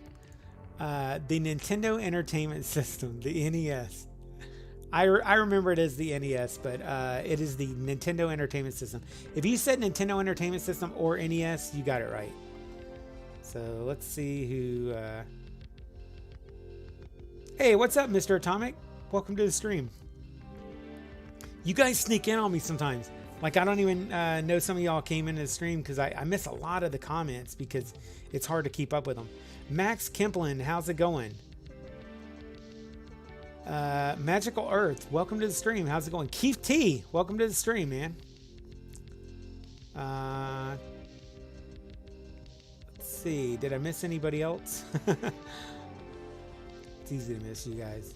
the Nintendo Entertainment System, the NES. I remember it as the NES, but it is the Nintendo Entertainment System. If you said Nintendo Entertainment System or NES, you got it right. So let's see who... Hey, what's up, Mr. Atomic? Welcome to the stream. You guys sneak in on me sometimes. Like, I don't even know some of y'all came into the stream because I miss a lot of the comments because it's hard to keep up with them. Max Kemplin, how's it going? Magical Earth, welcome to the stream. How's it going? Keith T, welcome to the stream, man. Let's see. Did I miss anybody else? It's easy to miss you guys.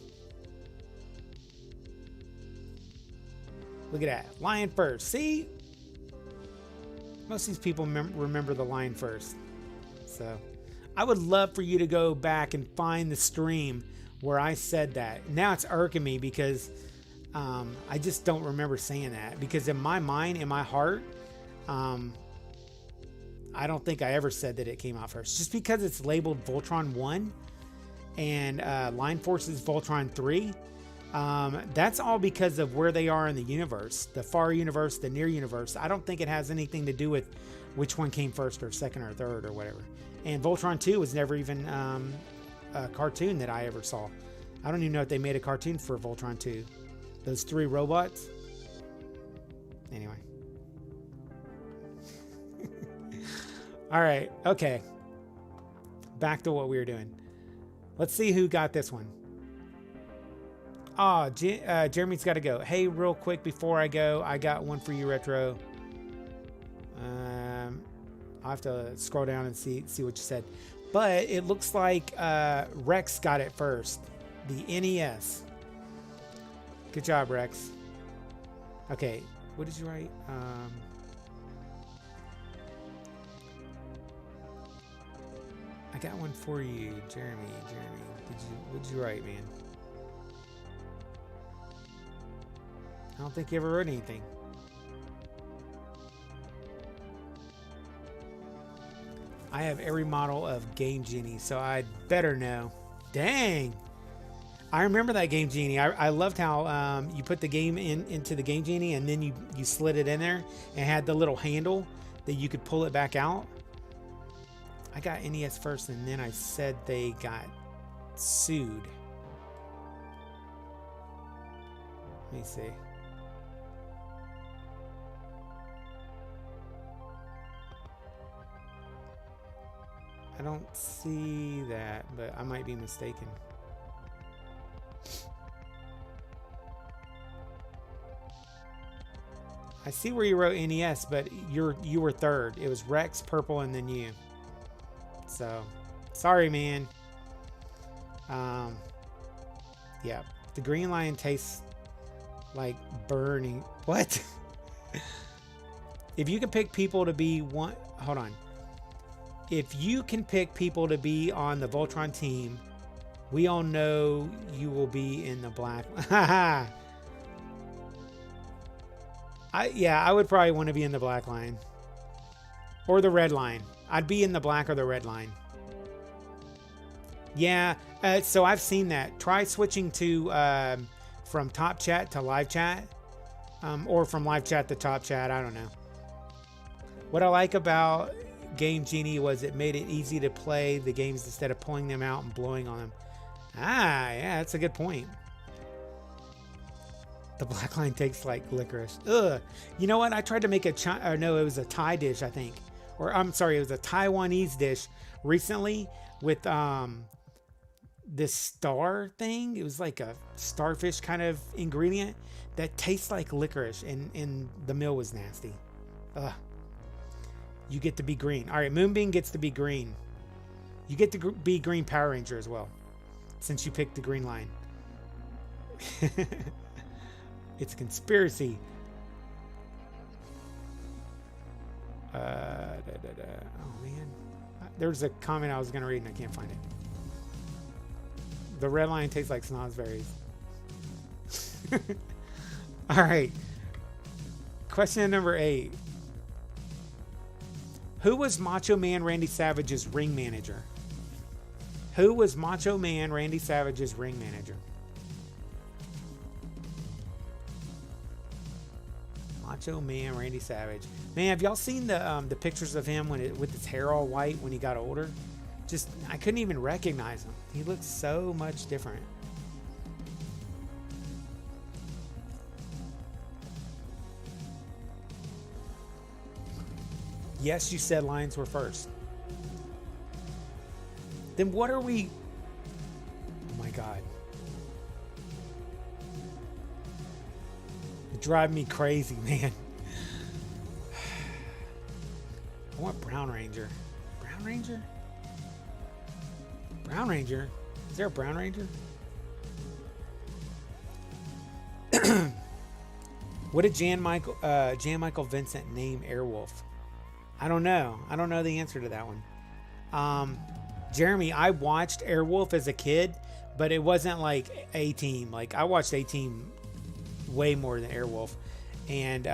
Look at that. Lion first. See? Most of these people remember the Lion first. So, I would love for you to go back and find the stream where I said that. Now it's irking me because I just don't remember saying that. Because in my mind, in my heart, I don't think I ever said that it came out first. Just because it's labeled Voltron 1 and Line Force's Voltron 3, that's all because of where they are in the universe. The far universe, the near universe. I don't think it has anything to do with which one came first or second or third or whatever. And Voltron 2 was never even a cartoon that I ever saw. I don't even know if they made a cartoon for Voltron 2. Those 3 robots. Anyway. All right. Okay. Back to what we were doing. Let's see who got this one. Oh, Jeremy's got to go. Hey, real quick before I go, I got one for you, Retro. I'll have to scroll down and see what you said. But it looks like Rex got it first. The NES. Good job, Rex. Okay. What did you write? I got one for you, Jeremy. What did you write, man? I don't think you ever wrote anything. I have every model of Game Genie, so I'd better know. Dang! I remember that Game Genie. I loved how you put the game into the Game Genie and then you slid it in there and had the little handle that you could pull it back out. I got NES first and then I said they got sued. Let me see. I don't see that, but I might be mistaken. I see where you wrote NES, but you were third. It was Rex, Purple, and then you. So, sorry, man. Yeah, the green lion tastes like burning. What? If you can pick people to be one, hold on. If you can pick people to be on the Voltron team, we all know you will be in the black. I would probably want to be in the black line or the red line. I'd be in the black or the red line. Yeah, so I've seen that. Try switching to from top chat to live chat, or from live chat to top chat. I don't know. What I like about Game Genie was it made it easy to play the games instead of pulling them out and blowing on them. Yeah, that's a good point. The black line tastes like licorice. Ugh. You know what? I tried to make it was a Thai dish, I think. Or I'm sorry, it was a Taiwanese dish recently with this star thing. It was like a starfish kind of ingredient that tastes like licorice, and the meal was nasty. Ugh. You get to be green. All right, Moonbeam gets to be green. You get to be Green Power Ranger as well, since you picked the green line. It's a conspiracy. Oh man, there's a comment I was gonna read and I can't find it. The red line tastes like snozzberries. All right. Question number 8. Who was Macho Man Randy Savage's ring manager? Who was Macho Man Randy Savage's ring manager? Macho Man Randy Savage. Man, have y'all seen the pictures of him with his hair all white when he got older? Just, I couldn't even recognize him. He looks so much different. Yes, you said lions were first. Then what are we? Oh my God. It drives me crazy, man. I want Brown Ranger. Brown Ranger? Brown Ranger? Is there a Brown Ranger? What did Jan Michael Vincent name Airwolf? I don't know. I don't know the answer to that one. Jeremy, I watched Airwolf as a kid, but it wasn't like A-Team. Like, I watched A-Team way more than Airwolf. and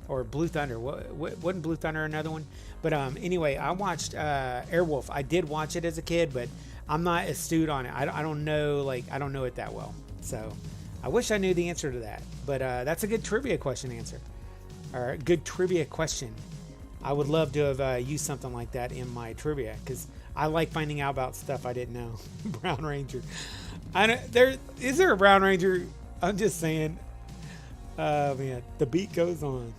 or Blue Thunder. Wasn't Blue Thunder another one? But anyway, I watched Airwolf. I did watch it as a kid, but I'm not astute on it. I don't know, I don't know it that well. So I wish I knew the answer to that. But that's a good trivia question answer, or a good trivia question. I would love to have used something like that in my trivia, because I like finding out about stuff I didn't know. Brown Ranger. Is there a Brown Ranger? I'm just saying. Man, the beat goes on.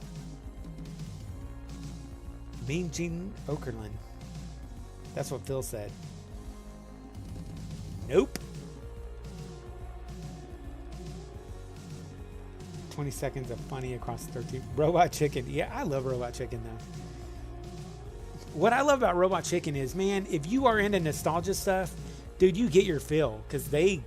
Mean Gene Okerlund. That's what Phil said. Nope. 20 seconds of funny across 13. Robot Chicken. Yeah, I love Robot Chicken though. What I love about Robot Chicken is, man, if you are into nostalgia stuff, dude, you get your fill, because they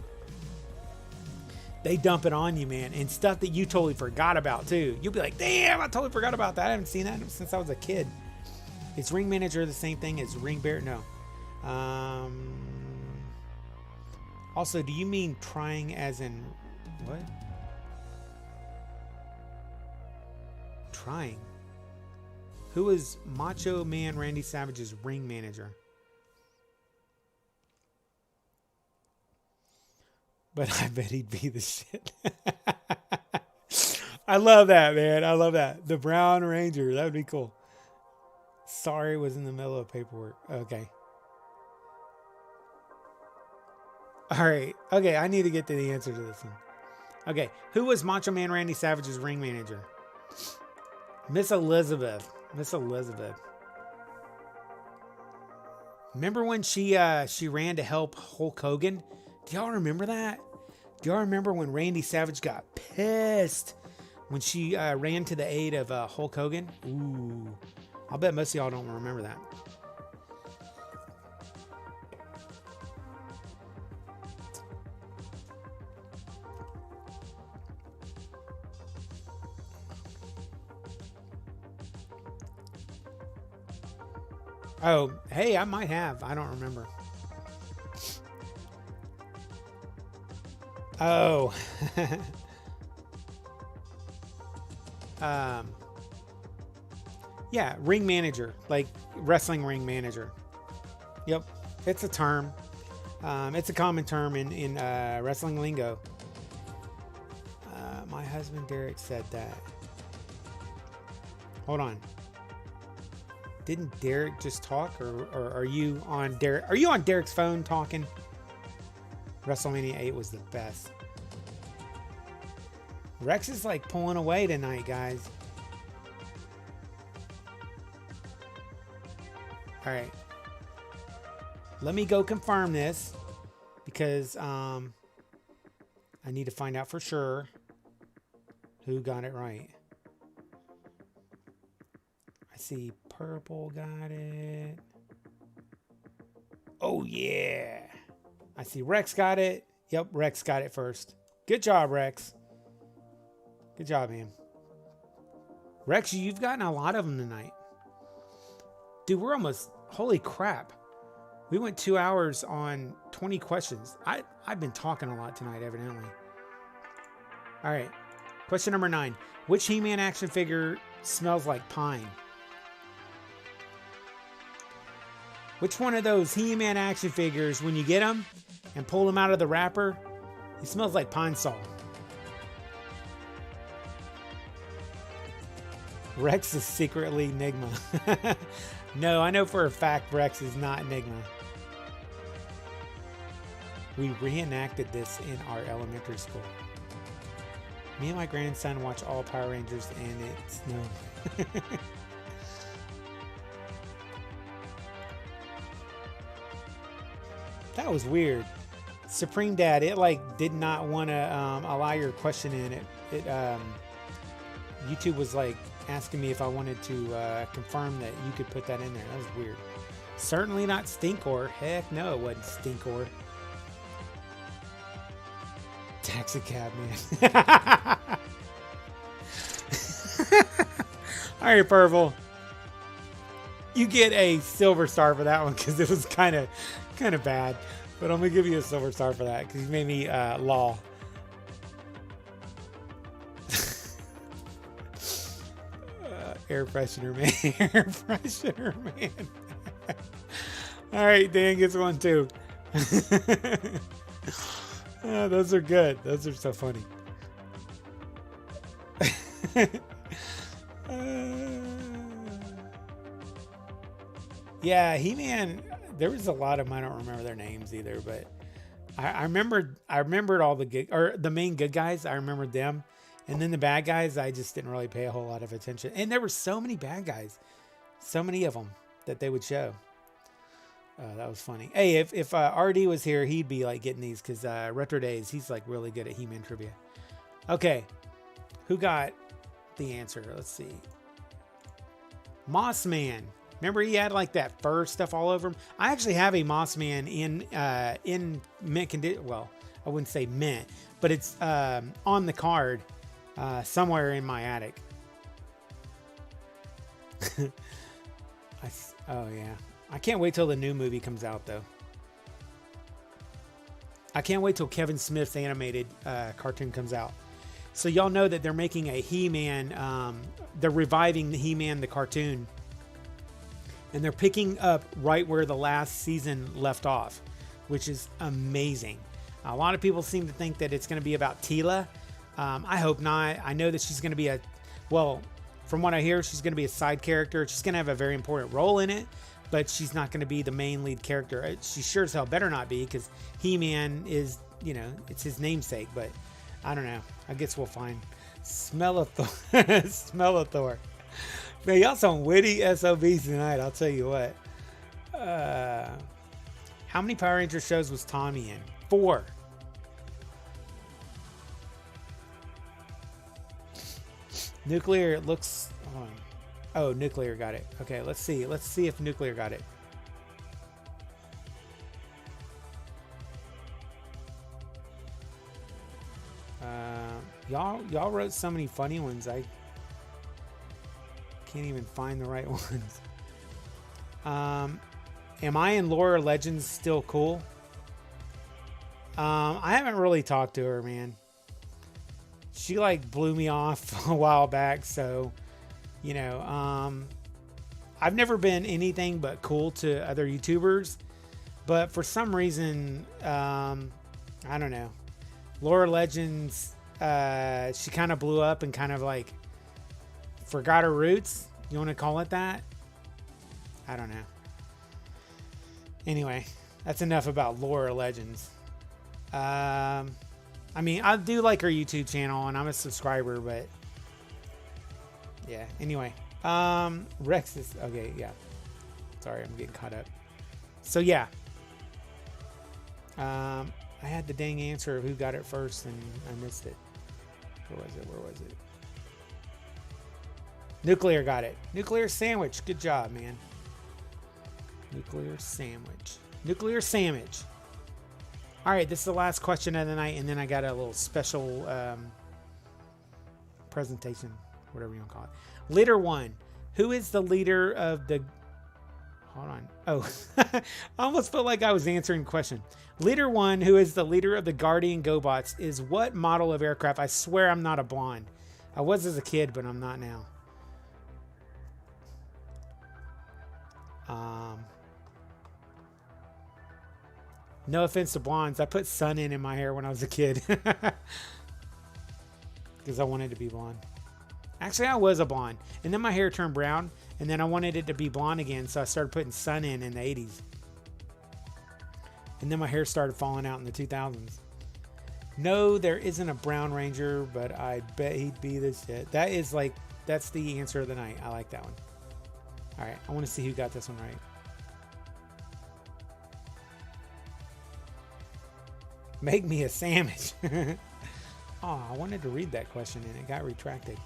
dump it on you, man, and stuff that you totally forgot about too. You'll be like, damn, I totally forgot about that. I haven't seen that since I was a kid. Is Ring Manager the same thing as Ring Bear? No. Also, do you mean trying as in what? Trying. Who is Macho Man Randy Savage's ring manager? But I bet he'd be the shit. I love that, man. I love that. The Brown Ranger. That would be cool. Sorry, was in the middle of paperwork. Okay. All right. Okay, I need to get to the answer to this one. Okay. Who was Macho Man Randy Savage's ring manager? Miss Elizabeth. Miss Elizabeth. Remember when she ran to help Hulk Hogan? Do y'all remember that? Do y'all remember when Randy Savage got pissed when she ran to the aid of Hulk Hogan? Ooh. I'll bet most of y'all don't remember that. Oh, hey, I might have. I don't remember. Oh. Yeah, ring manager, like wrestling ring manager. Yep, it's a term. It's a common term in wrestling lingo. My husband Derek said that. Hold on. Didn't Derek just talk, or are you on Derek? Are you on Derek's phone talking? WrestleMania 8 was the best. Rex is like pulling away tonight, guys. All right. Let me go confirm this, because I need to find out for sure who got it right. I see Purple got it. Oh, yeah. I see Rex got it. Yep, Rex got it first. Good job, Rex. Good job, man. Rex, you've gotten a lot of them tonight. Dude, we're almost... Holy crap. We went 2 hours on 20 questions. I've been talking a lot tonight, evidently. All right. Question number 9. Which He-Man action figure smells like pine? Which one of those He-Man action figures, when you get them and pull them out of the wrapper, he smells like pine sol? Rex is secretly Enigma. No, I know for a fact Rex is not Enigma. We reenacted this in our elementary school. Me and my grandson watch all Power Rangers, and it's no. That was weird. Supreme Dad, it did not want to allow your question in. YouTube was asking me if I wanted to confirm that you could put that in there. That was weird. Certainly not Stinkor. Heck no, it wasn't Stinkor. Taxi cab man. All right, Purple. You get a silver star for that one, because it was kind of bad. But I'm gonna give you a silver star for that, because you made me law. Air freshener man. Air freshener man. All right, Dan gets one too. Oh, those are good. Those are so funny. Yeah, He-Man. There was a lot of them. I don't remember their names either, but I remembered all the good, or the main good guys. I remembered them, and then the bad guys, I just didn't really pay a whole lot of attention. And there were so many bad guys, so many of them that they would show. That was funny. Hey, if RD was here, he'd be like getting these because Retro Days, he's like really good at He-Man trivia. Okay, who got the answer? Let's see. Moss Man. Remember he had like that fur stuff all over him? I actually have a Moss Man in mint condition. Well, I wouldn't say mint, but it's on the card somewhere in my attic. Oh yeah. I can't wait till the new movie comes out though. I can't wait till Kevin Smith's animated cartoon comes out. So y'all know that they're making a He-Man, they're reviving the He-Man, the cartoon. And they're picking up right where the last season left off, which is amazing. A lot of people seem to think that it's going to be about Teela. I hope not. I know that she's going to be from what I hear, she's going to be a side character. She's going to have a very important role in it, but she's not going to be the main lead character. She sure as hell better not be, because He-Man is, it's his namesake, but I don't know. I guess we'll find. Smell-a-Thor. Man, y'all some witty SOBs tonight, I'll tell you what. How many Power Ranger shows was Tommy in? 4. Nuclear, it looks... Hold on. Oh, Nuclear got it. Okay, let's see. Let's see if Nuclear got it. Y'all wrote so many funny ones. I can't even find the right ones. Am I in Lore or Legends still cool? I haven't really talked to her, man. She like blew me off a while back, so I've never been anything but cool to other YouTubers, but for some reason, I don't know. Lore Legends, she kind of blew up and kind of like forgot her roots. You want to call it that? I don't know. Anyway, that's enough about Lore Legends. I mean, I do like her YouTube channel and I'm a subscriber, but yeah. Anyway, Rex is okay. Yeah. Sorry, I'm getting caught up. So yeah. I had the dang answer of who got it first and I missed it. Where was it? Nuclear got it. Nuclear Sandwich. Good job, man. Nuclear Sandwich. Nuclear Sandwich. All right, this is the last question of the night, and then I got a little special presentation, whatever you want to call it. Leader 1. Who is the leader of the... Hold on. Oh, I almost felt like I was answering a question. Leader 1, who is the leader of the Guardian GoBots, is what model of aircraft? I swear I'm not a blonde. I was as a kid, but I'm not now. No offense to blondes. I put sun in my hair when I was a kid. Because I wanted to be blonde. Actually, I was a blonde. And then my hair turned brown. And then I wanted it to be blonde again. So I started putting sun in the 80s. And then my hair started falling out in the 2000s. No, there isn't a brown ranger. But I bet he'd be the shit. That is like, that's the answer of the night. I like that one. All right. I want to see who got this one right. Make me a sandwich. Oh, I wanted to read that question and it got retracted.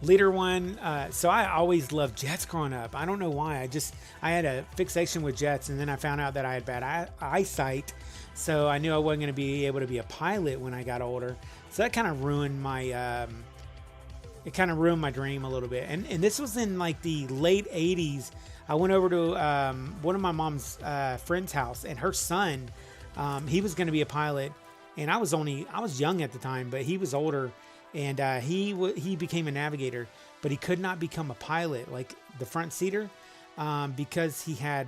Leader 1. So I always loved jets growing up. I don't know why. I had a fixation with jets, and then I found out that I had bad eyesight. So I knew I wasn't going to be able to be a pilot when I got older. So that kind of ruined my, it kind of ruined my dream a little bit. And this was in like the late 80s. I went over to one of my mom's friend's house, and her son, he was going to be a pilot, and I was young at the time, but he was older, and he became a navigator, but he could not become a pilot, like the front seater, because he had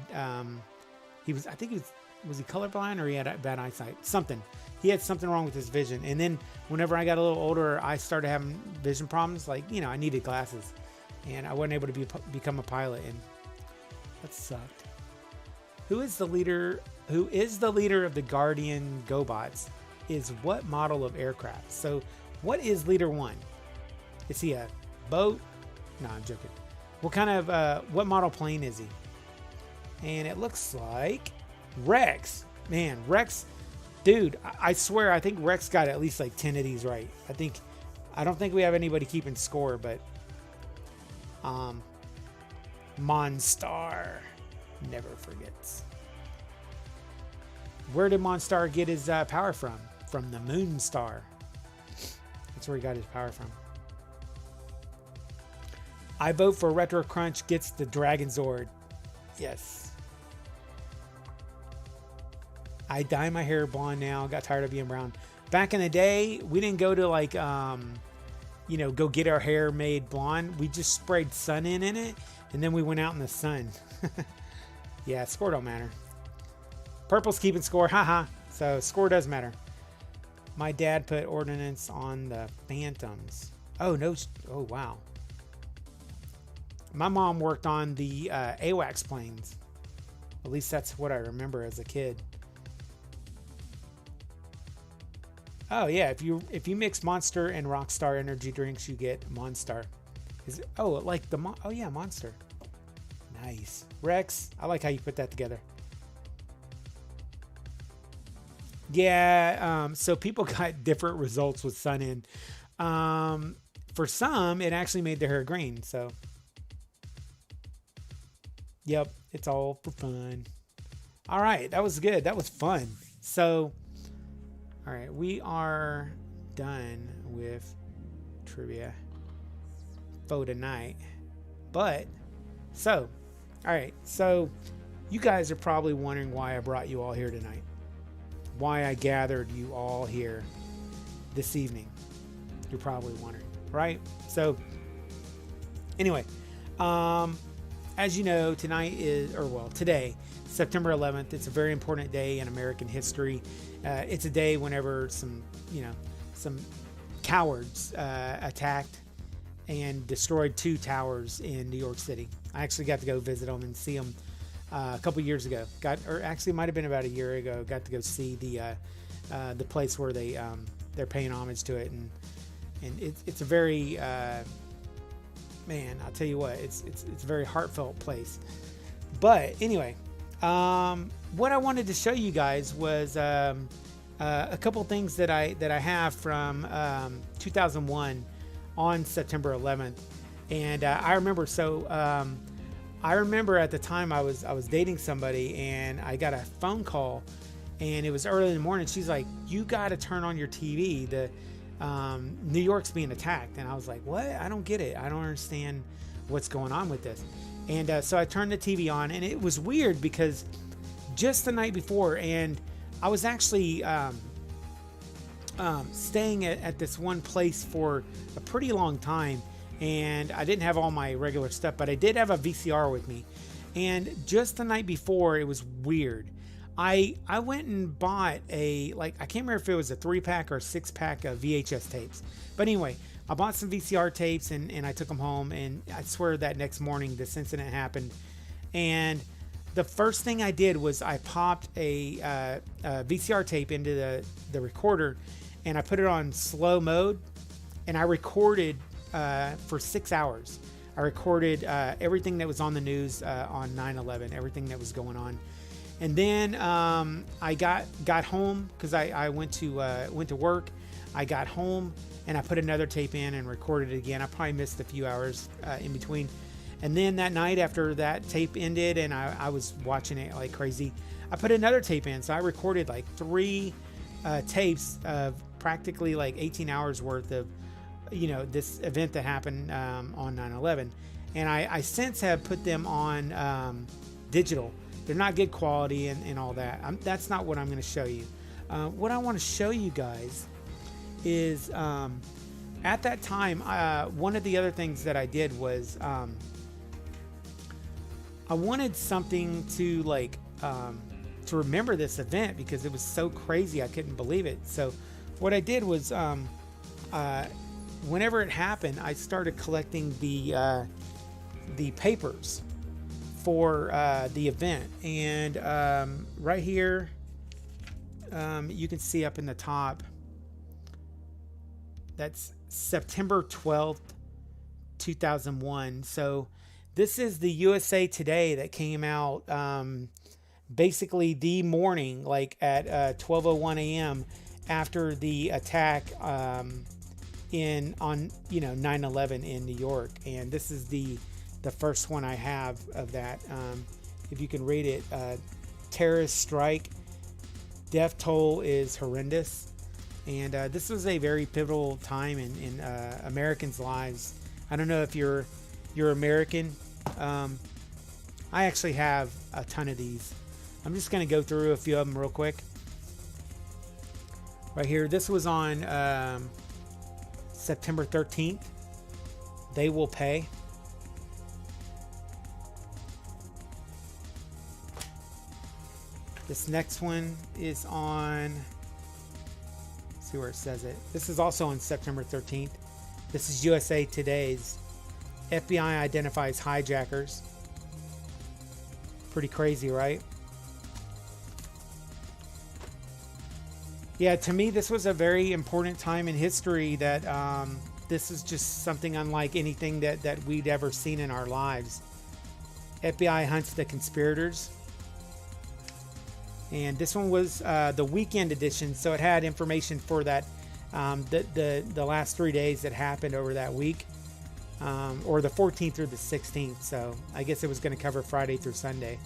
was he colorblind, or he had bad eyesight, something. He had something wrong with his vision. And then whenever I got a little older, I started having vision problems. Like, you know, I needed glasses, and I wasn't able to become a pilot, and that sucked. Who is the leader of the Guardian GoBots? Is what model of aircraft? So what is leader 1? Is he a boat? No, I'm joking. What kind of what model plane is he? And it looks like Rex. Man, Rex, dude, I swear, I think Rex got at least like 10 of these right. I don't think we have anybody keeping score, but Monstar never forgets. Where did Monstar get his power from? From the Moon Star. That's where he got his power from. I vote for Retro Crunch gets the Dragon Zord. Yes. I dye my hair blonde now. Got tired of being brown. Back in the day, we didn't go to like, you know, go get our hair made blonde. We just sprayed sun in it, and then we went out in the sun. Yeah, score don't matter. Purple's keeping score. Haha. So score does matter. My dad put ordnance on the Phantoms. Oh, no. Oh, wow. My mom worked on the AWACS planes. At least that's what I remember as a kid. Oh yeah, if you mix Monster and Rockstar energy drinks, you get Monstar. Like the oh yeah, Monster. Nice. Rex, I like how you put that together. Yeah, so people got different results with sun in. For some, it actually made their hair green, so yep, it's all for fun. All right, that was good. That was fun. So, all right, we are done with trivia for tonight. But, so, all right, so you guys are probably wondering why I brought you all here tonight. Why I gathered you all here this evening. You're probably wondering, right? So, anyway, as you know, today, September 11th, it's a very important day in American history. It's a day whenever some cowards attacked and destroyed 2 towers in New York City. I actually got to go visit them and see them a couple years ago. It might have been about a year ago. Got to go see the place where they're paying homage to it, and it's a very man, I'll tell you what, it's a very heartfelt place. But anyway, what I wanted to show you guys was a couple things that I have from 2001 on September 11th, and I remember. So I remember at the time I was dating somebody, and I got a phone call, and it was early in the morning. She's like, "You got to turn on your TV. The New York's being attacked." And I was like, "What? I don't get it. I don't understand what's going on with this." And so I turned the TV on, and it was weird because just the night before, and I was actually staying at this one place for a pretty long time, and I didn't have all my regular stuff, but I did have a VCR with me. And just the night before, it was weird. I went and bought I can't remember if it was a 3-pack or a 6-pack of VHS tapes. But anyway, I bought some VCR tapes, and I took them home, and I swear that next morning this incident happened. And the first thing I did was I popped a VCR tape into the recorder, and I put it on slow mode, and I recorded for 6 hours. I recorded everything that was on the news on 9/11, everything that was going on. And then I got home because I went to work. I got home, and I put another tape in and recorded it again. I probably missed a few hours in between. And then that night after that tape ended and I was watching it like crazy, I put another tape in. So I recorded like 3 tapes of practically like 18 hours worth of, this event that happened on 9/11. And I since have put them on digital. They're not good quality and all that. That's not what I'm going to show you. What I want to show you guys is at that time, one of the other things that I did was I wanted something to to remember this event because it was so crazy. I couldn't believe it. So what I did was whenever it happened, I started collecting the papers for the event. And right here, you can see up in the top, that's September 12th, 2001. So this is the USA Today that came out basically the morning, like at 12:01 a.m. after the attack on 9/11 in New York. And this is the first one I have of that. If you can read it, terrorist strike, death toll is horrendous. And this was a very pivotal time in Americans' lives. I don't know if you're American. I actually have a ton of these. I'm just going to go through a few of them real quick. Right here, this was on September 13th. They will pay. This next one is on, let's see where it says it. This is also on September 13th. This is USA Today's. FBI identifies hijackers. Pretty crazy, right? Yeah, to me, this was a very important time in history that this is just something unlike anything that we'd ever seen in our lives. FBI hunts the conspirators. And this one was the weekend edition, so it had information for that the last 3 days that happened over that week, or the 14th through the 16th. So I guess it was going to cover Friday through Sunday.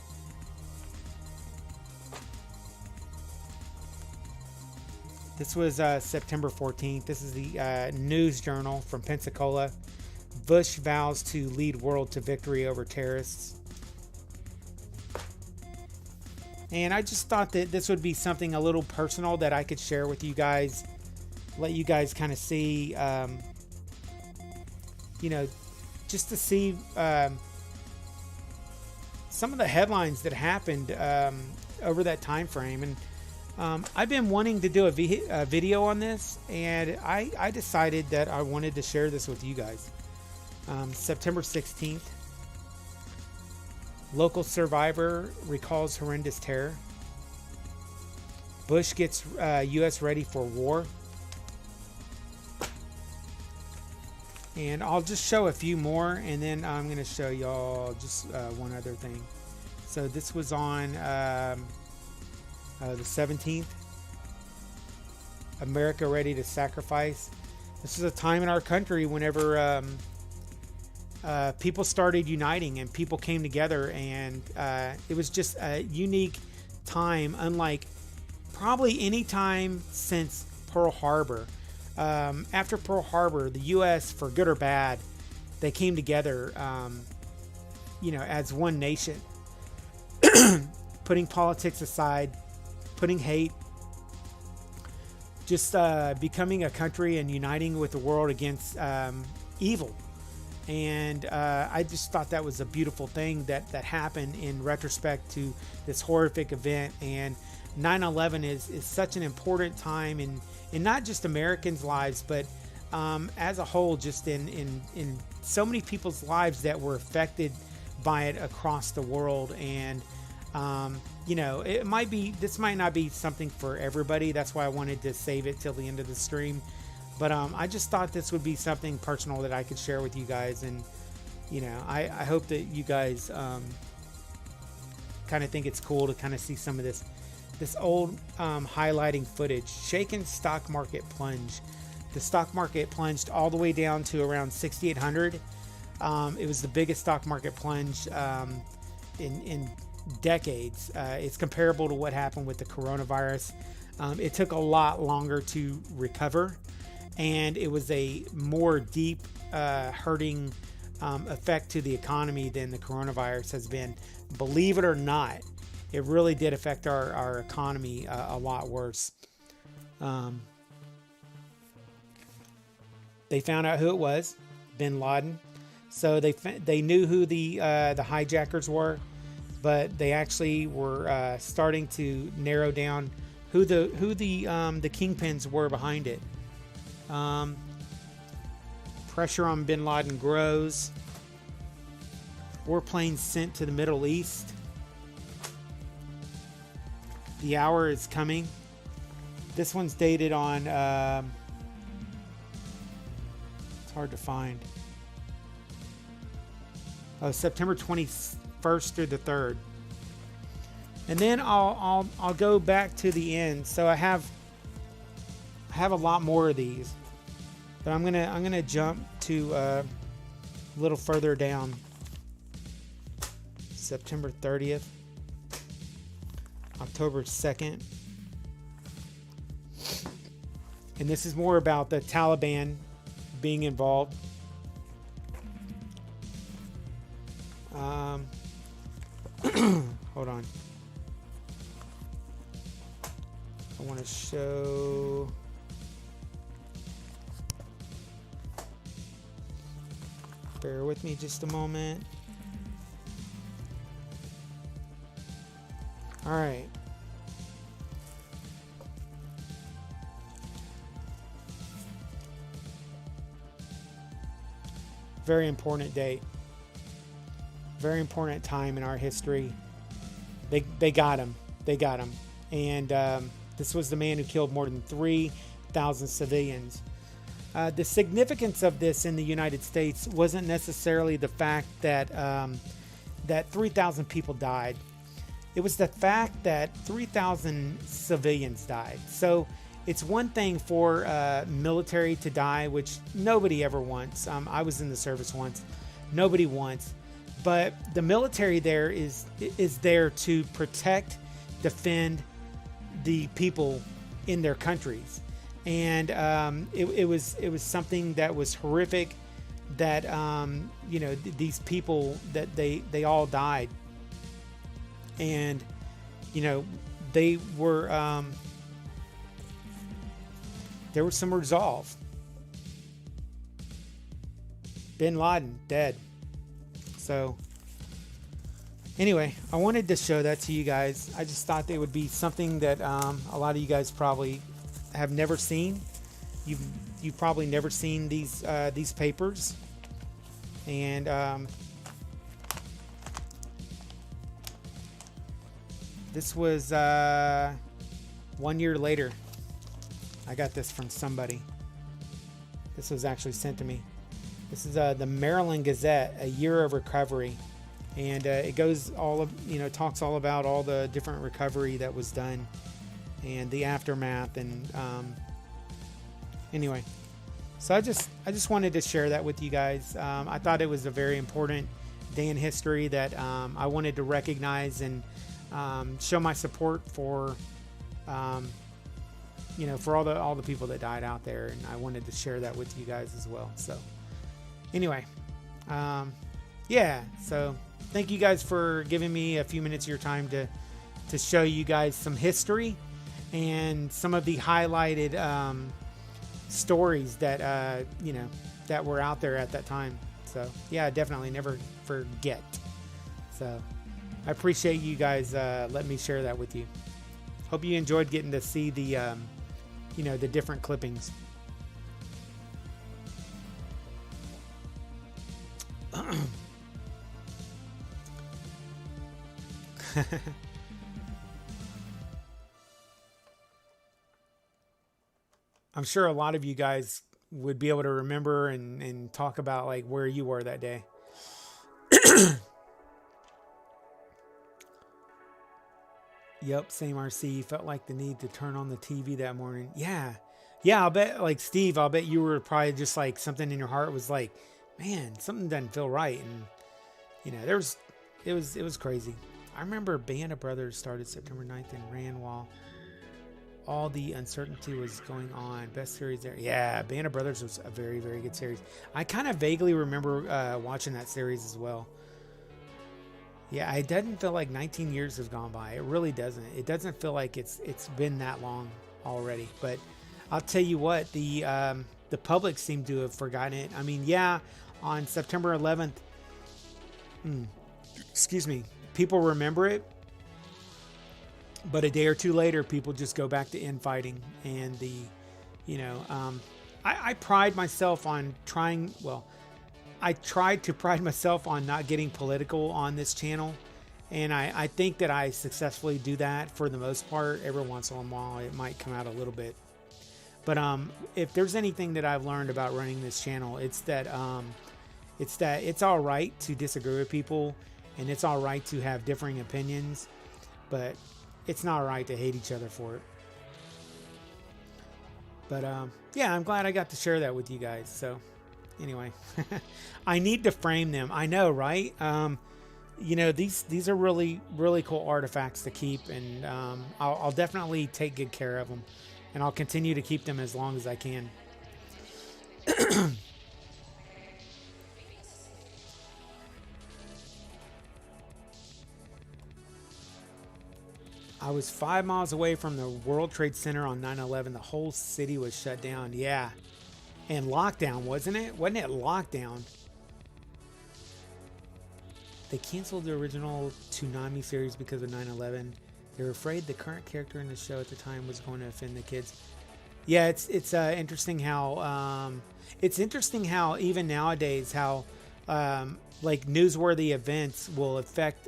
This was September 14th. This is the News Journal from Pensacola. Bush vows to lead world to victory over terrorists. And I just thought that this would be something a little personal that I could share with you guys. Let you guys kind of see, just to see some of the headlines that happened over that time frame. And I've been wanting to do a video on this, and I decided that I wanted to share this with you guys. September 16th. Local survivor recalls horrendous terror. Bush gets U.S. ready for war. And I'll just show a few more, and then I'm going to show y'all just one other thing. So this was on the 17th. America ready to sacrifice. This is a time in our country whenever people started uniting and people came together, and it was just a unique time, unlike probably any time since Pearl Harbor. After Pearl Harbor, the U.S., for good or bad, they came together, as one nation, putting politics aside, putting hate, just becoming a country and uniting with the world against evil. And I just thought that was a beautiful thing that happened in retrospect to this horrific event. And 9/11 is such an important time in not just Americans' lives, but as a whole, just in so many people's lives that were affected by it across the world. And this might not be something for everybody. That's why I wanted to save it till the end of the stream. But I just thought this would be something personal that I could share with you guys. And, I hope that you guys kind of think it's cool to kind of see some of this old highlighting footage. Shaken stock market plunge. The stock market plunged all the way down to around 6,800. It was the biggest stock market plunge in decades. It's comparable to what happened with the coronavirus. It took a lot longer to recover. And it was a more deep, hurting effect to the economy than the coronavirus has been. Believe it or not, it really did affect our economy a lot worse. They found out who it was, Bin Laden. So they knew who the hijackers were, but they actually were starting to narrow down who the kingpins were behind it. Pressure on Bin Laden grows. Warplanes sent to the Middle East. The hour is coming. This one's dated on, it's hard to find. September 21st through the 3rd. And then I'll go back to the end. So I have a lot more of these, but I'm gonna jump to a little further down. September 30th, October 2nd. And this is more about the Taliban being involved. Hold on. I want to show. Bear with me just a moment. All right. Very important date. Very important time in our history. They got him. They got him. And this was the man who killed more than 3,000 civilians. The significance of this in the United States wasn't necessarily the fact that that 3,000 people died. It was the fact that 3,000 civilians died. So it's one thing for military to die, which nobody ever wants. I was in the service once. Nobody wants. But the military there is there to protect, defend the people in their countries. And it was something that was horrific, that these people, that they all died. And they were there was some resolve. Bin Laden dead. So anyway, I wanted to show that to you guys. I just thought it would be something that a lot of you guys probably have never seen. You've probably never seen these papers. And this was 1 year later. I got this from somebody. This was actually sent to me. This is the Maryland Gazette, A Year of Recovery. And it goes talks all about all the different recovery that was done and the aftermath. And anyway, so I just wanted to share that with you guys. I thought it was a very important day in history that I wanted to recognize and show my support for for all the people that died out there, and I wanted to share that with you guys as well. So anyway, so thank you guys for giving me a few minutes of your time to show you guys some history and some of the highlighted stories that that were out there at that time. So yeah, definitely never forget. So I appreciate you guys letting me share that with you. Hope you enjoyed getting to see the the different clippings. I'm sure a lot of you guys would be able to remember and talk about like where you were that day. Yep, same RC. Felt like the need to turn on the TV that morning. Yeah, I'll bet, like Steve, I'll bet you were probably just like something in your heart was like, man, something doesn't feel right. And it was crazy. I remember Band of Brothers started September 9th and ran while all the uncertainty was going on. Best series there. Yeah, Band of Brothers was a very, very good series. I kind of vaguely remember watching that series as well. Yeah, it doesn't feel like 19 years have gone by. It really doesn't. It doesn't feel like it's been that long already. But I'll tell you what, the the public seemed to have forgotten it. I mean, yeah, on September 11th, excuse me, people remember it, but a day or two later, people just go back to infighting. And I pride myself on I tried to pride myself on not getting political on this channel. And I think that I successfully do that for the most part. Every once in a while, it might come out a little bit. But if there's anything that I've learned about running this channel, it's that it's all right to disagree with people, and it's all right to have differing opinions, but it's not right to hate each other for it. But yeah, I'm glad I got to share that with you guys. So anyway, I need to frame them. I know, right? These are really, really cool artifacts to keep, and I'll definitely take good care of them, and I'll continue to keep them as long as I can. I was 5 miles away from the World Trade Center on 9/11. The whole city was shut down. Yeah. And lockdown, wasn't it? Wasn't it lockdown? They canceled the original Toonami series because of 9/11. They were afraid the current character in the show at the time was going to offend the kids. Yeah, it's interesting how even nowadays how like newsworthy events will affect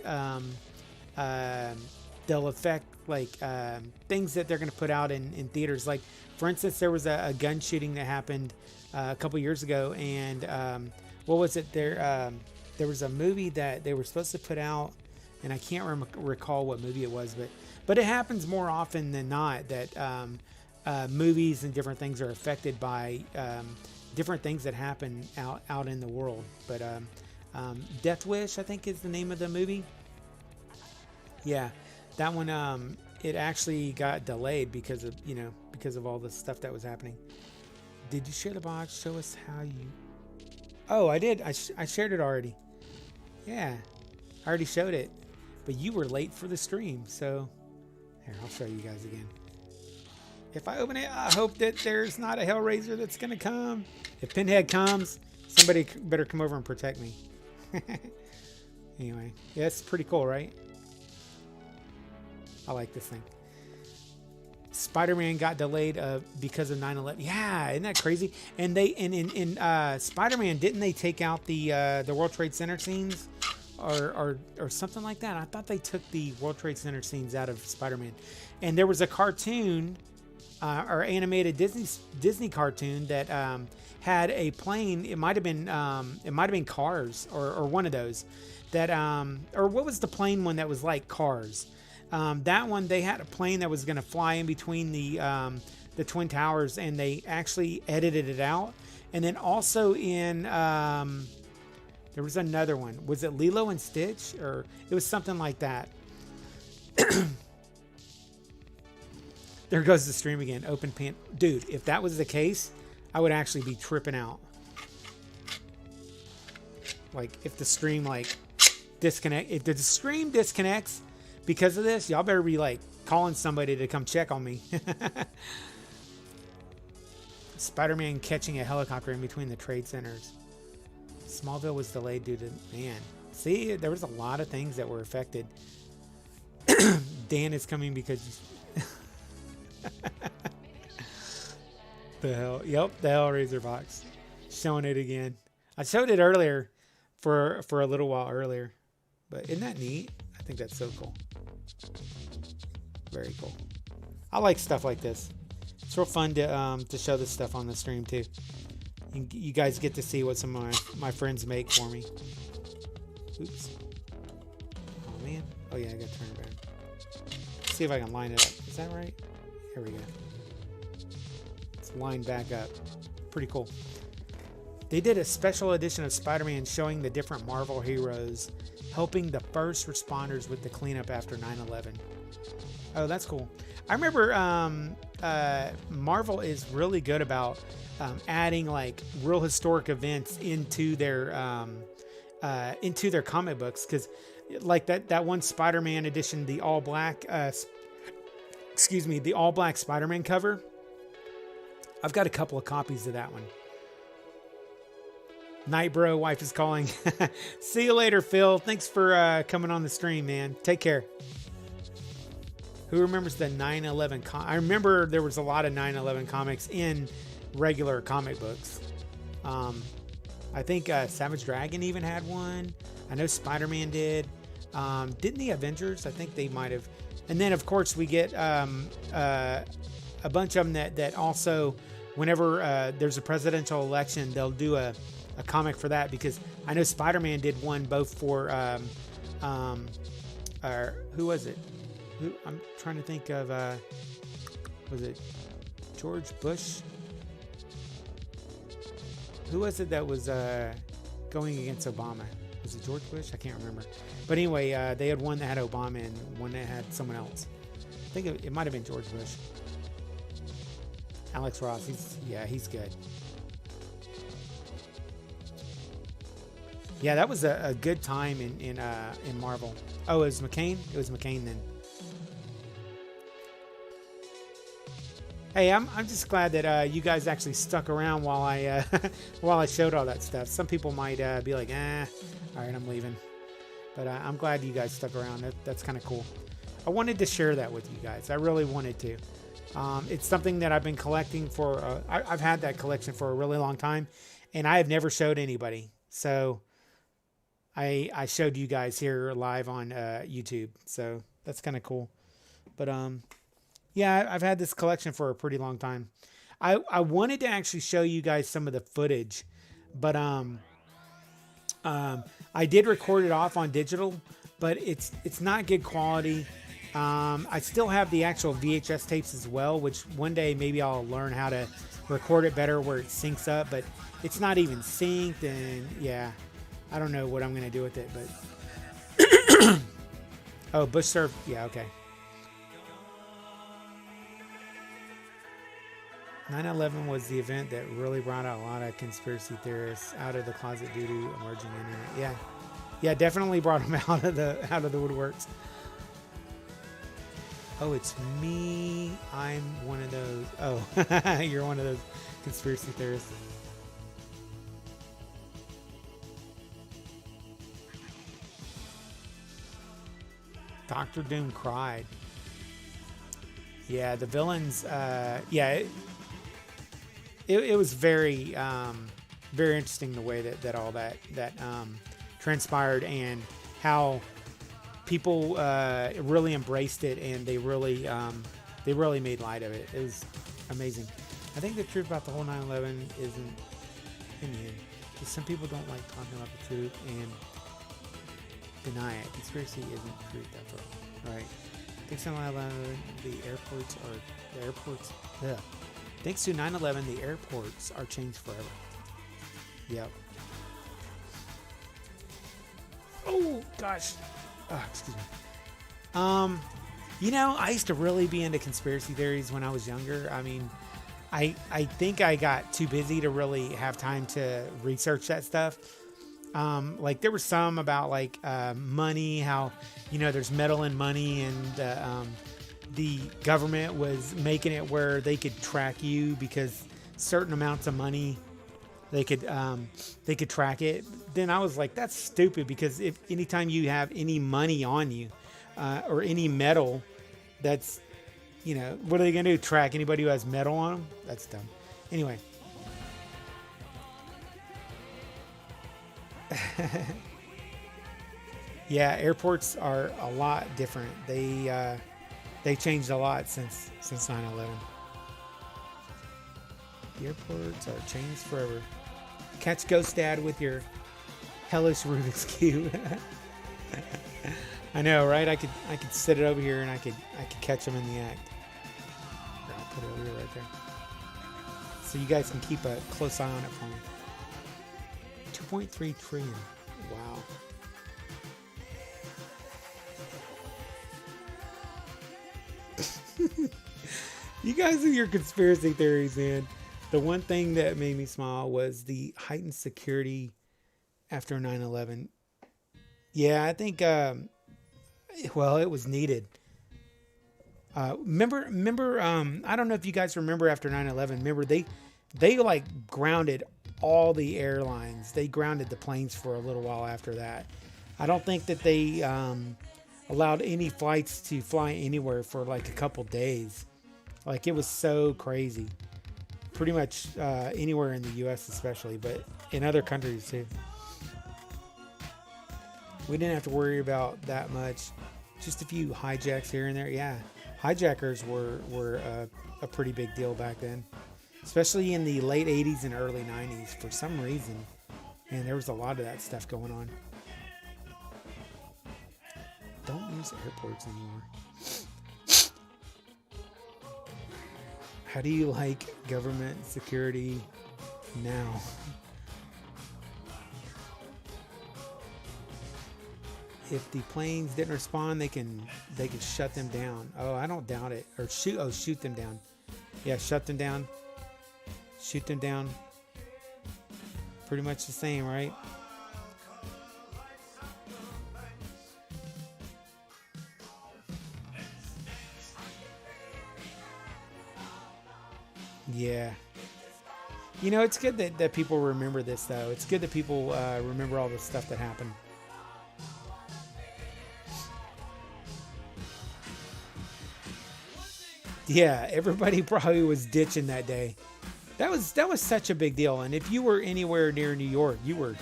they'll affect like things that they're going to put out in theaters. Like, for instance, there was a gun shooting that happened a couple years ago, and what was it? There was a movie that they were supposed to put out, and I can't recall what movie it was, but it happens more often than not that movies and different things are affected by different things that happen out in the world. But Death Wish, I think, is the name of the movie. Yeah. That one, it actually got delayed because of all the stuff that was happening. Did you share the box? Show us how you... Oh, I did. I shared it already. Yeah, I already showed it. But you were late for the stream, so... Here, I'll show you guys again. If I open it, I hope that there's not a Hellraiser that's going to come. If Pinhead comes, somebody better come over and protect me. Anyway, yeah, it's pretty cool, right? I like this thing. Spider-Man got delayed because of 9/11. Yeah, isn't that crazy? And they in Spider-Man, didn't they take out the World Trade Center scenes or something like that? I thought they took the World Trade Center scenes out of Spider-Man. And there was a cartoon or animated Disney cartoon that had a plane. It might have been Cars or one of those that or what was the plane one that was like Cars? That one, they had a plane that was going to fly in between the Twin Towers, and they actually edited it out. And then also in there was another one. Was it Lilo and Stitch, or it was something like that? There goes the stream again. Open pan, dude. If that was the case, I would actually be tripping out. Like if the stream if the stream disconnects because of this, y'all better be like calling somebody to come check on me. Spider-Man catching a helicopter in between the trade centers. Smallville was delayed due to... Man, see, there was a lot of things that were affected. Dan is coming because... The hell... Yep, the Hellraiser box. Showing it again. I showed it earlier for a little while earlier. But isn't that neat? I think that's so cool. Very cool. I like stuff like this. It's real fun to show this stuff on the stream too. You guys get to see what some of my friends make for me. Oops. Oh man. Oh yeah, I gotta turn it around. Let's see if I can line it up. Is that right? Here we go. It's lined back up. Pretty cool. They did a special edition of Spider-Man showing the different Marvel heroes helping the first responders with the cleanup after 9/11. Oh, that's cool. I remember Marvel is really good about adding like real historic events into their comic books, because like that one Spider-Man edition, the all black Spider-Man cover. I've got a couple of copies of that one. Night, bro. Wife is calling. See you later, Phil. Thanks for coming on the stream, man. Take care. Who remembers the 9/11? I remember there was a lot of 9/11 comics in regular comic books. I think Savage Dragon even had one. I know Spider-Man did. Didn't the Avengers? I think they might have. And then, of course, we get a bunch of them that also, whenever there's a presidential election, they'll do a comic for that, because I know Spider-Man did one both for who was it? I'm trying to think of, was it George Bush? Who was it that was going against Obama? Was it George Bush? I can't remember. But anyway, they had one that had Obama and one that had someone else. I think it might have been George Bush. Alex Ross, he's good. Yeah, that was a good time in Marvel. Oh, it was McCain? It was McCain then. Hey, I'm just glad that you guys actually stuck around while I while I showed all that stuff. Some people might be like, all right, I'm leaving. But I'm glad you guys stuck around. That's kind of cool. I wanted to share that with you guys. I really wanted to. It's something that I've been collecting for. I've had that collection for a really long time, and I have never showed anybody. So I showed you guys here live on YouTube. So that's kind of cool. But yeah, I've had this collection for a pretty long time. I wanted to actually show you guys some of the footage, but I did record it off on digital, but it's not good quality. I still have the actual VHS tapes as well, which one day maybe I'll learn how to record it better where it syncs up, but it's not even synced, and yeah, I don't know what I'm going to do with it, but oh, Bush served, yeah, okay. 9/11 was the event that really brought out a lot of conspiracy theorists out of the closet due to emerging internet. Yeah, definitely brought them out of the woodworks. Oh, it's me. I'm one of those. Oh, you're one of those conspiracy theorists. Dr. Doom cried. Yeah, the villains. Yeah. It was very very interesting the way that all that transpired, and how people really embraced it, and they really made light of it. It was amazing. I think the truth about the whole 9/11 isn't in the end, because some people don't like talking about the truth and deny it. Conspiracy isn't truth, after all. Right? Thanks to 9/11, the airports. Ugh. Thanks to 9/11, the airports are changed forever. Yep. Oh gosh. Oh, excuse me. I used to really be into conspiracy theories when I was younger. I mean, I think I got too busy to really have time to research that stuff. Like there were some about like money, how there's metal in money, and the government was making it where they could track you because certain amounts of money they could track it. Then I was like, that's stupid, because if anytime you have any money on you or any metal, that's what are they gonna do? Track anybody who has metal on them? That's dumb. Anyway. Yeah, airports are a lot different. They changed a lot since 9/11. The airports are changed forever. Catch Ghost Dad with your hellish Rubik's Cube. I know, right? I could sit it over here and I could catch him in the act. Here, I'll put it over here right there, so you guys can keep a close eye on it for me. 2.3 trillion. Wow. You guys and your conspiracy theories, man. The one thing that made me smile was the heightened security after 9/11. Yeah, I think, well, it was needed. Remember, I don't know if you guys remember after 9/11. Remember they like grounded all the airlines. They grounded the planes for a little while after that. I don't think that they allowed any flights to fly anywhere for like a couple days. Like, it was so crazy. Pretty much anywhere in the U.S. especially, but in other countries too. We didn't have to worry about that much. Just a few hijacks here and there. Yeah, hijackers were a pretty big deal back then, especially in the late 80s and early 90s. For some reason, man, there was a lot of that stuff going on. Don't use airports anymore. How do you like government security now? If the planes didn't respond, they can shut them down. Oh, I don't doubt it. Or shoot them down. Yeah, shut them down. Shoot them down. Pretty much the same, right? Yeah. You know, it's good that people remember this, though. It's good that people remember all the stuff that happened. Yeah, everybody probably was ditching that day. That was such a big deal. And if you were anywhere near New York, you were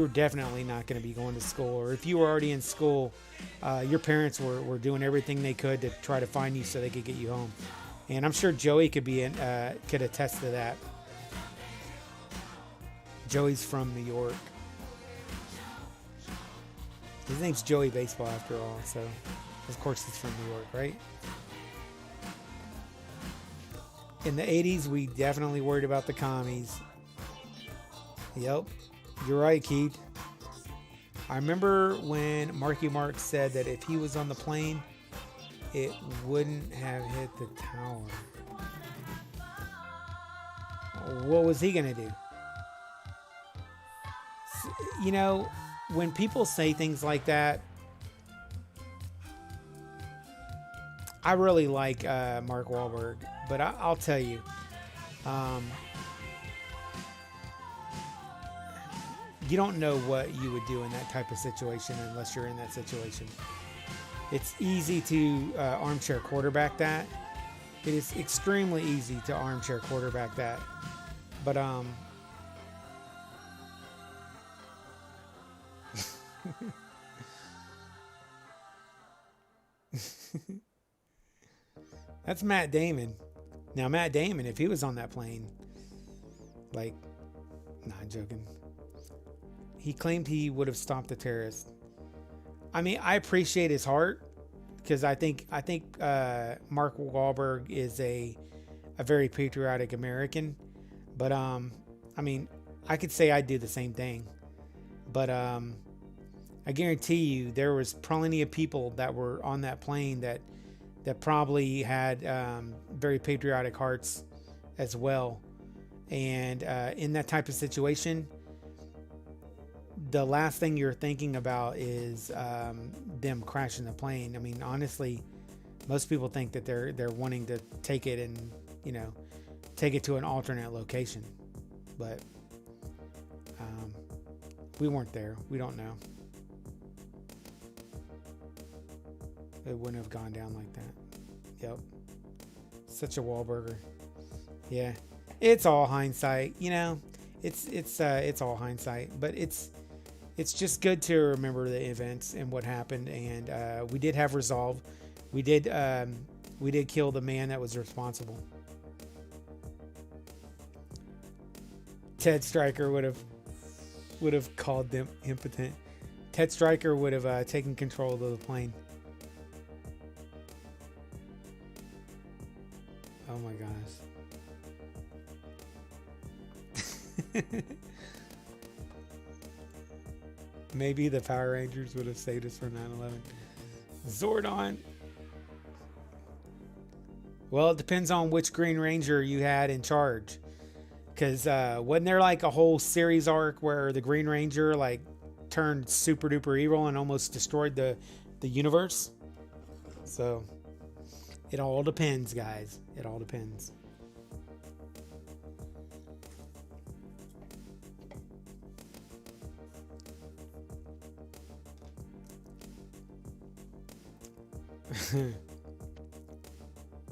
definitely not going to be going to school. Or if you were already in school, your parents were doing everything they could to try to find you so they could get you home. And I'm sure Joey could attest to that. Joey's from New York. His name's Joey Baseball after all, so of course he's from New York, right? In the 80s, we definitely worried about the commies. Yep, you're right, Keith. I remember when Marky Mark said that if he was on the plane, it wouldn't have hit the tower. What was he going to do? You know, when people say things like that, I really like Mark Wahlberg, but I'll tell you, you don't know what you would do in that type of situation unless you're in that situation. It's easy to armchair quarterback that. It is extremely easy to armchair quarterback that. But that's Matt Damon. Now, Matt Damon, if he was on that plane, like, not joking, he claimed he would have stopped the terrorist. I mean, I appreciate his heart because I think Mark Wahlberg is a very patriotic American. But I mean, I could say I'd do the same thing. But I guarantee you, there was plenty of people that were on that plane that probably had very patriotic hearts as well. And in that type of situation, the last thing you're thinking about is them crashing the plane. I mean, honestly, most people think that they're wanting to take it and, you know, take it to an alternate location. But we weren't there. We don't know. It wouldn't have gone down like that. Yep. Such a Wahlburger. Yeah. It's all hindsight, you know. It's all hindsight, but it's just good to remember the events and what happened. And we did have resolve. We did kill the man that was responsible. Ted Stryker would have called them impotent. Ted Stryker would have taken control of the plane. Oh my gosh. Maybe the Power Rangers would have saved us from 9/11. Zordon. Well, it depends on which Green Ranger you had in charge. Because wasn't there like a whole series arc where the Green Ranger like turned super duper evil and almost destroyed the universe? So It all depends, guys. It all depends.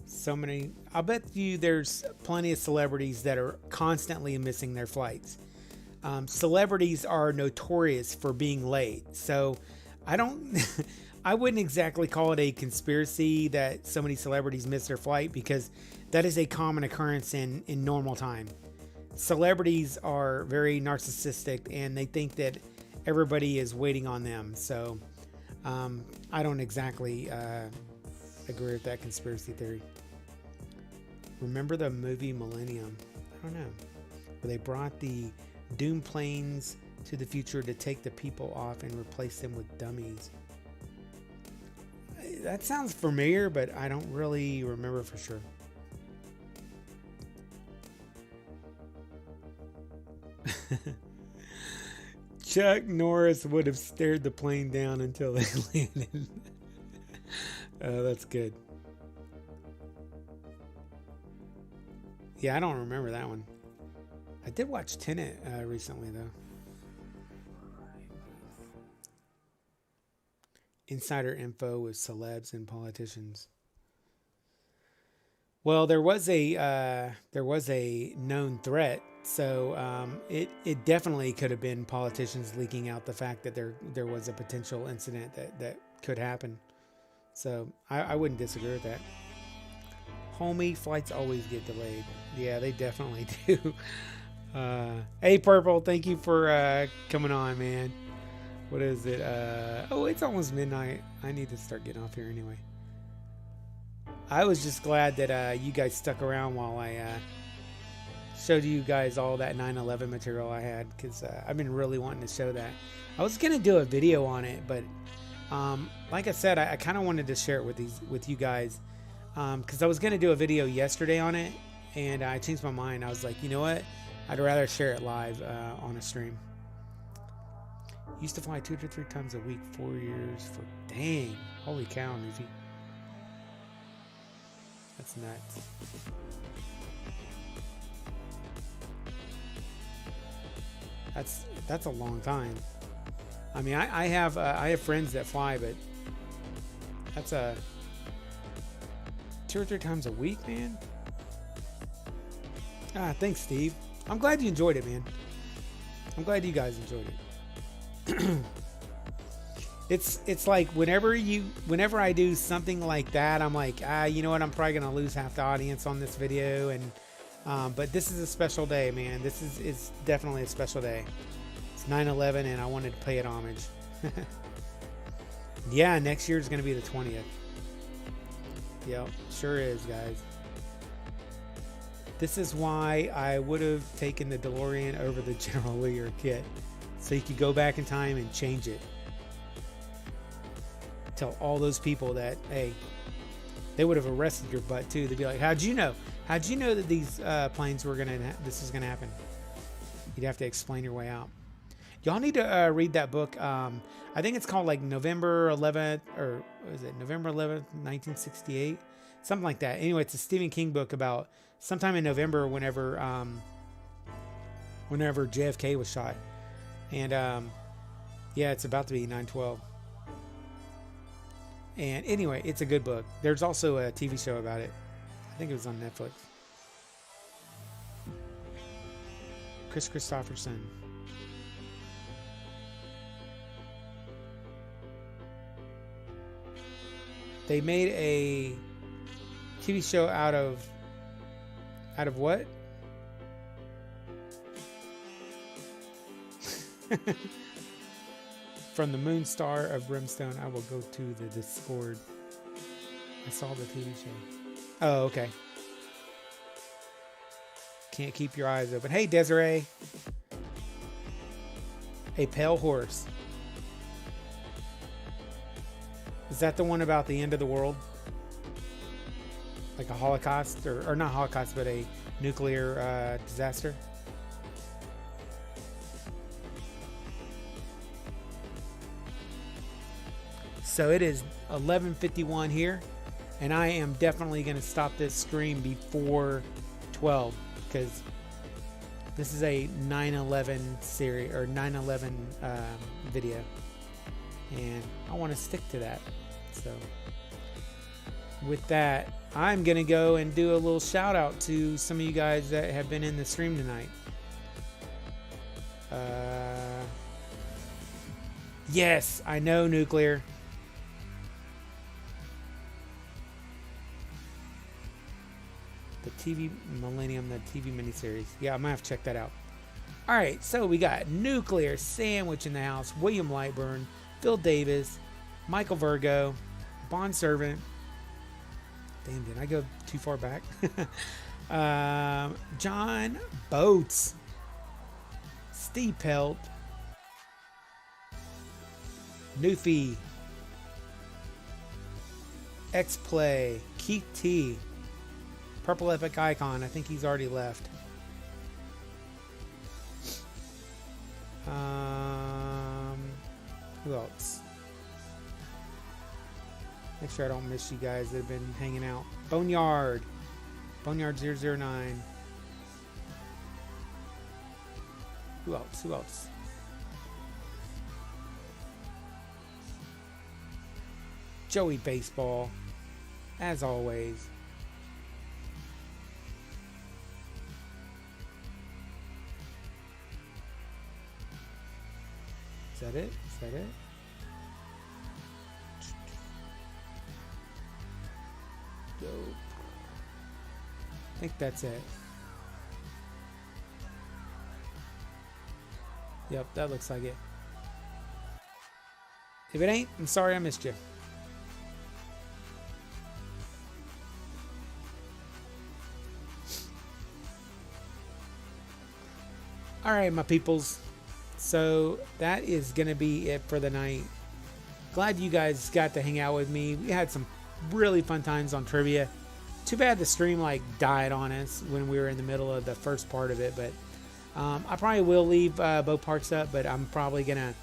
So many. I'll bet you there's plenty of celebrities that are constantly missing their flights. Celebrities are notorious for being late. So I don't, I wouldn't exactly call it a conspiracy that so many celebrities miss their flight, because that is a common occurrence in normal time. Celebrities are very narcissistic and they think that everybody is waiting on them. So I don't exactly agree with that conspiracy theory. Remember the movie Millennium? I don't know. Where they brought the Doom planes to the future to take the people off and replace them with dummies. That sounds familiar, but I don't really remember for sure. Chuck Norris would have stared the plane down until they landed. Oh, that's good. Yeah, I don't remember that one. I did watch Tenet recently, though. Insider info with celebs and politicians. Well, there was a known threat, so it definitely could have been politicians leaking out the fact that there was a potential incident that could happen. So I wouldn't disagree with that. Homie, flights always get delayed. Yeah, they definitely do. Hey, Purple, thank you for coming on, man. What is it? Oh, it's almost midnight. I need to start getting off here anyway. I was just glad that you guys stuck around while I showed you guys all that 9/11 material I had, because I've been really wanting to show that. I was gonna do a video on it, but like I said, I kind of wanted to share it with you guys, because I was gonna do a video yesterday on it, and I changed my mind. I was like, you know what? I'd rather share it live on a stream. Used to fly 2 to 3 times a week, 4 years for dang, holy cow, Nufi. That's nuts. That's a long time. I mean, I have friends that fly, but that's 2 or 3 times a week, man. Thanks, Steve. I'm glad you enjoyed it, man. I'm glad you guys enjoyed it. It's like whenever I do something like that, I'm like, you know what? I'm probably gonna lose half the audience on this video, and but this is a special day, man. This is definitely a special day. It's 9/11, and I wanted to pay it homage. Yeah, next year is gonna be the 20th. Yep, sure is, guys. This is why I would have taken the DeLorean over the General Lear kit, so you could go back in time and change it. Tell all those people that, hey, they would have arrested your butt too. They'd be like, how'd you know? How'd you know that these planes were this is gonna happen? You'd have to explain your way out. Y'all need to read that book. I think it's called like November 11th, or what is it? November 11th, 1968, something like that. Anyway, it's a Stephen King book about sometime in November, whenever JFK was shot. And yeah, it's about to be 9/12. And anyway, it's a good book. There's also a TV show about it. I think it was on Netflix. Chris Christopherson. They made a TV show out of what? From the moon star of brimstone, I will go to the Discord. I saw the TV show. Oh, okay. Can't keep your eyes open. Hey, Desiree. A pale horse. Is that the one about the end of the world? Like a Holocaust, or not Holocaust, but a nuclear disaster? So it is 11:51 here. And I am definitely going to stop this stream before 12 because this is a 9/11 series or 9/11 video, and I want to stick to that. So with that, I'm going to go and do a little shout out to some of you guys that have been in the stream tonight. Yes, I know, Nuclear. The TV Millennium, the TV miniseries. Yeah, I might have to check that out. All right, so we got Nuclear Sandwich in the house, William Lightburn, Phil Davis, Michael Virgo, Bond Servant. Damn, did I go too far back? John Boats, Steve Pelt, Newfie, X-Play, Keith T, Purple Epic Icon. I think he's already left. Who else? Make sure I don't miss you guys that have been hanging out. Boneyard 009. Who else? Joey Baseball, as always. Is that it? Dope. I think that's it. Yep, that looks like it. If it ain't, I'm sorry I missed you. All right, my peoples. So that is going to be it for the night. Glad you guys got to hang out with me. We had some really fun times on trivia. Too bad the stream died on us when we were in the middle of the first part of it. But I probably will leave both parts up, but I'm probably going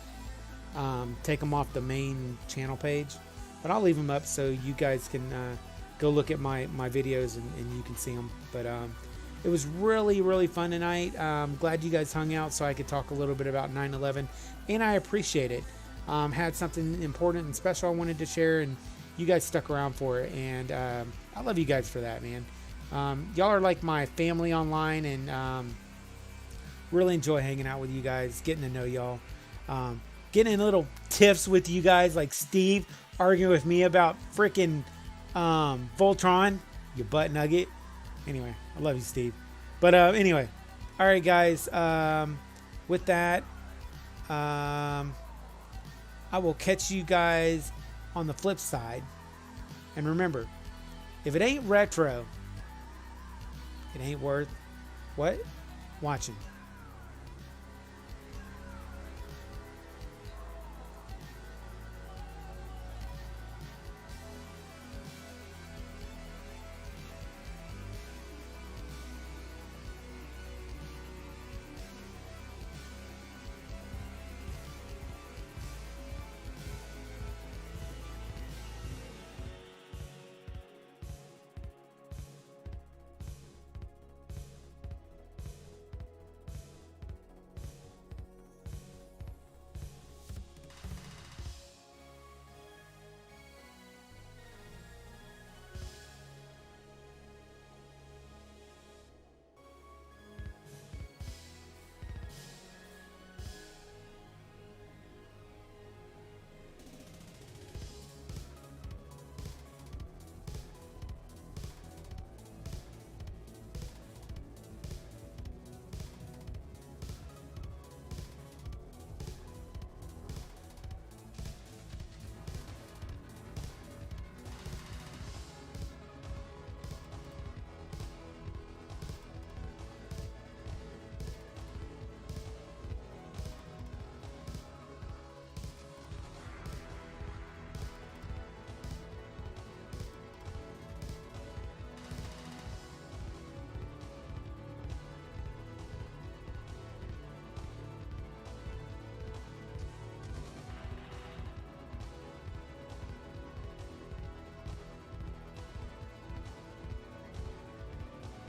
to take them off the main channel page. But I'll leave them up so you guys can go look at my videos and you can see them. But it was really, really fun tonight. Glad you guys hung out so I could talk a little bit about 9/11, and I appreciate it. Had something important and special I wanted to share, and you guys stuck around for it, and I love you guys for that, man. Y'all are like my family online, and really enjoy hanging out with you guys, getting to know y'all, getting in little tiffs with you guys, like Steve arguing with me about freaking Voltron, you butt nugget. Anyway, I love you, Steve. But anyway, all right, guys. With that, I will catch you guys on the flip side. And remember, if it ain't retro, it ain't worth what? Watching.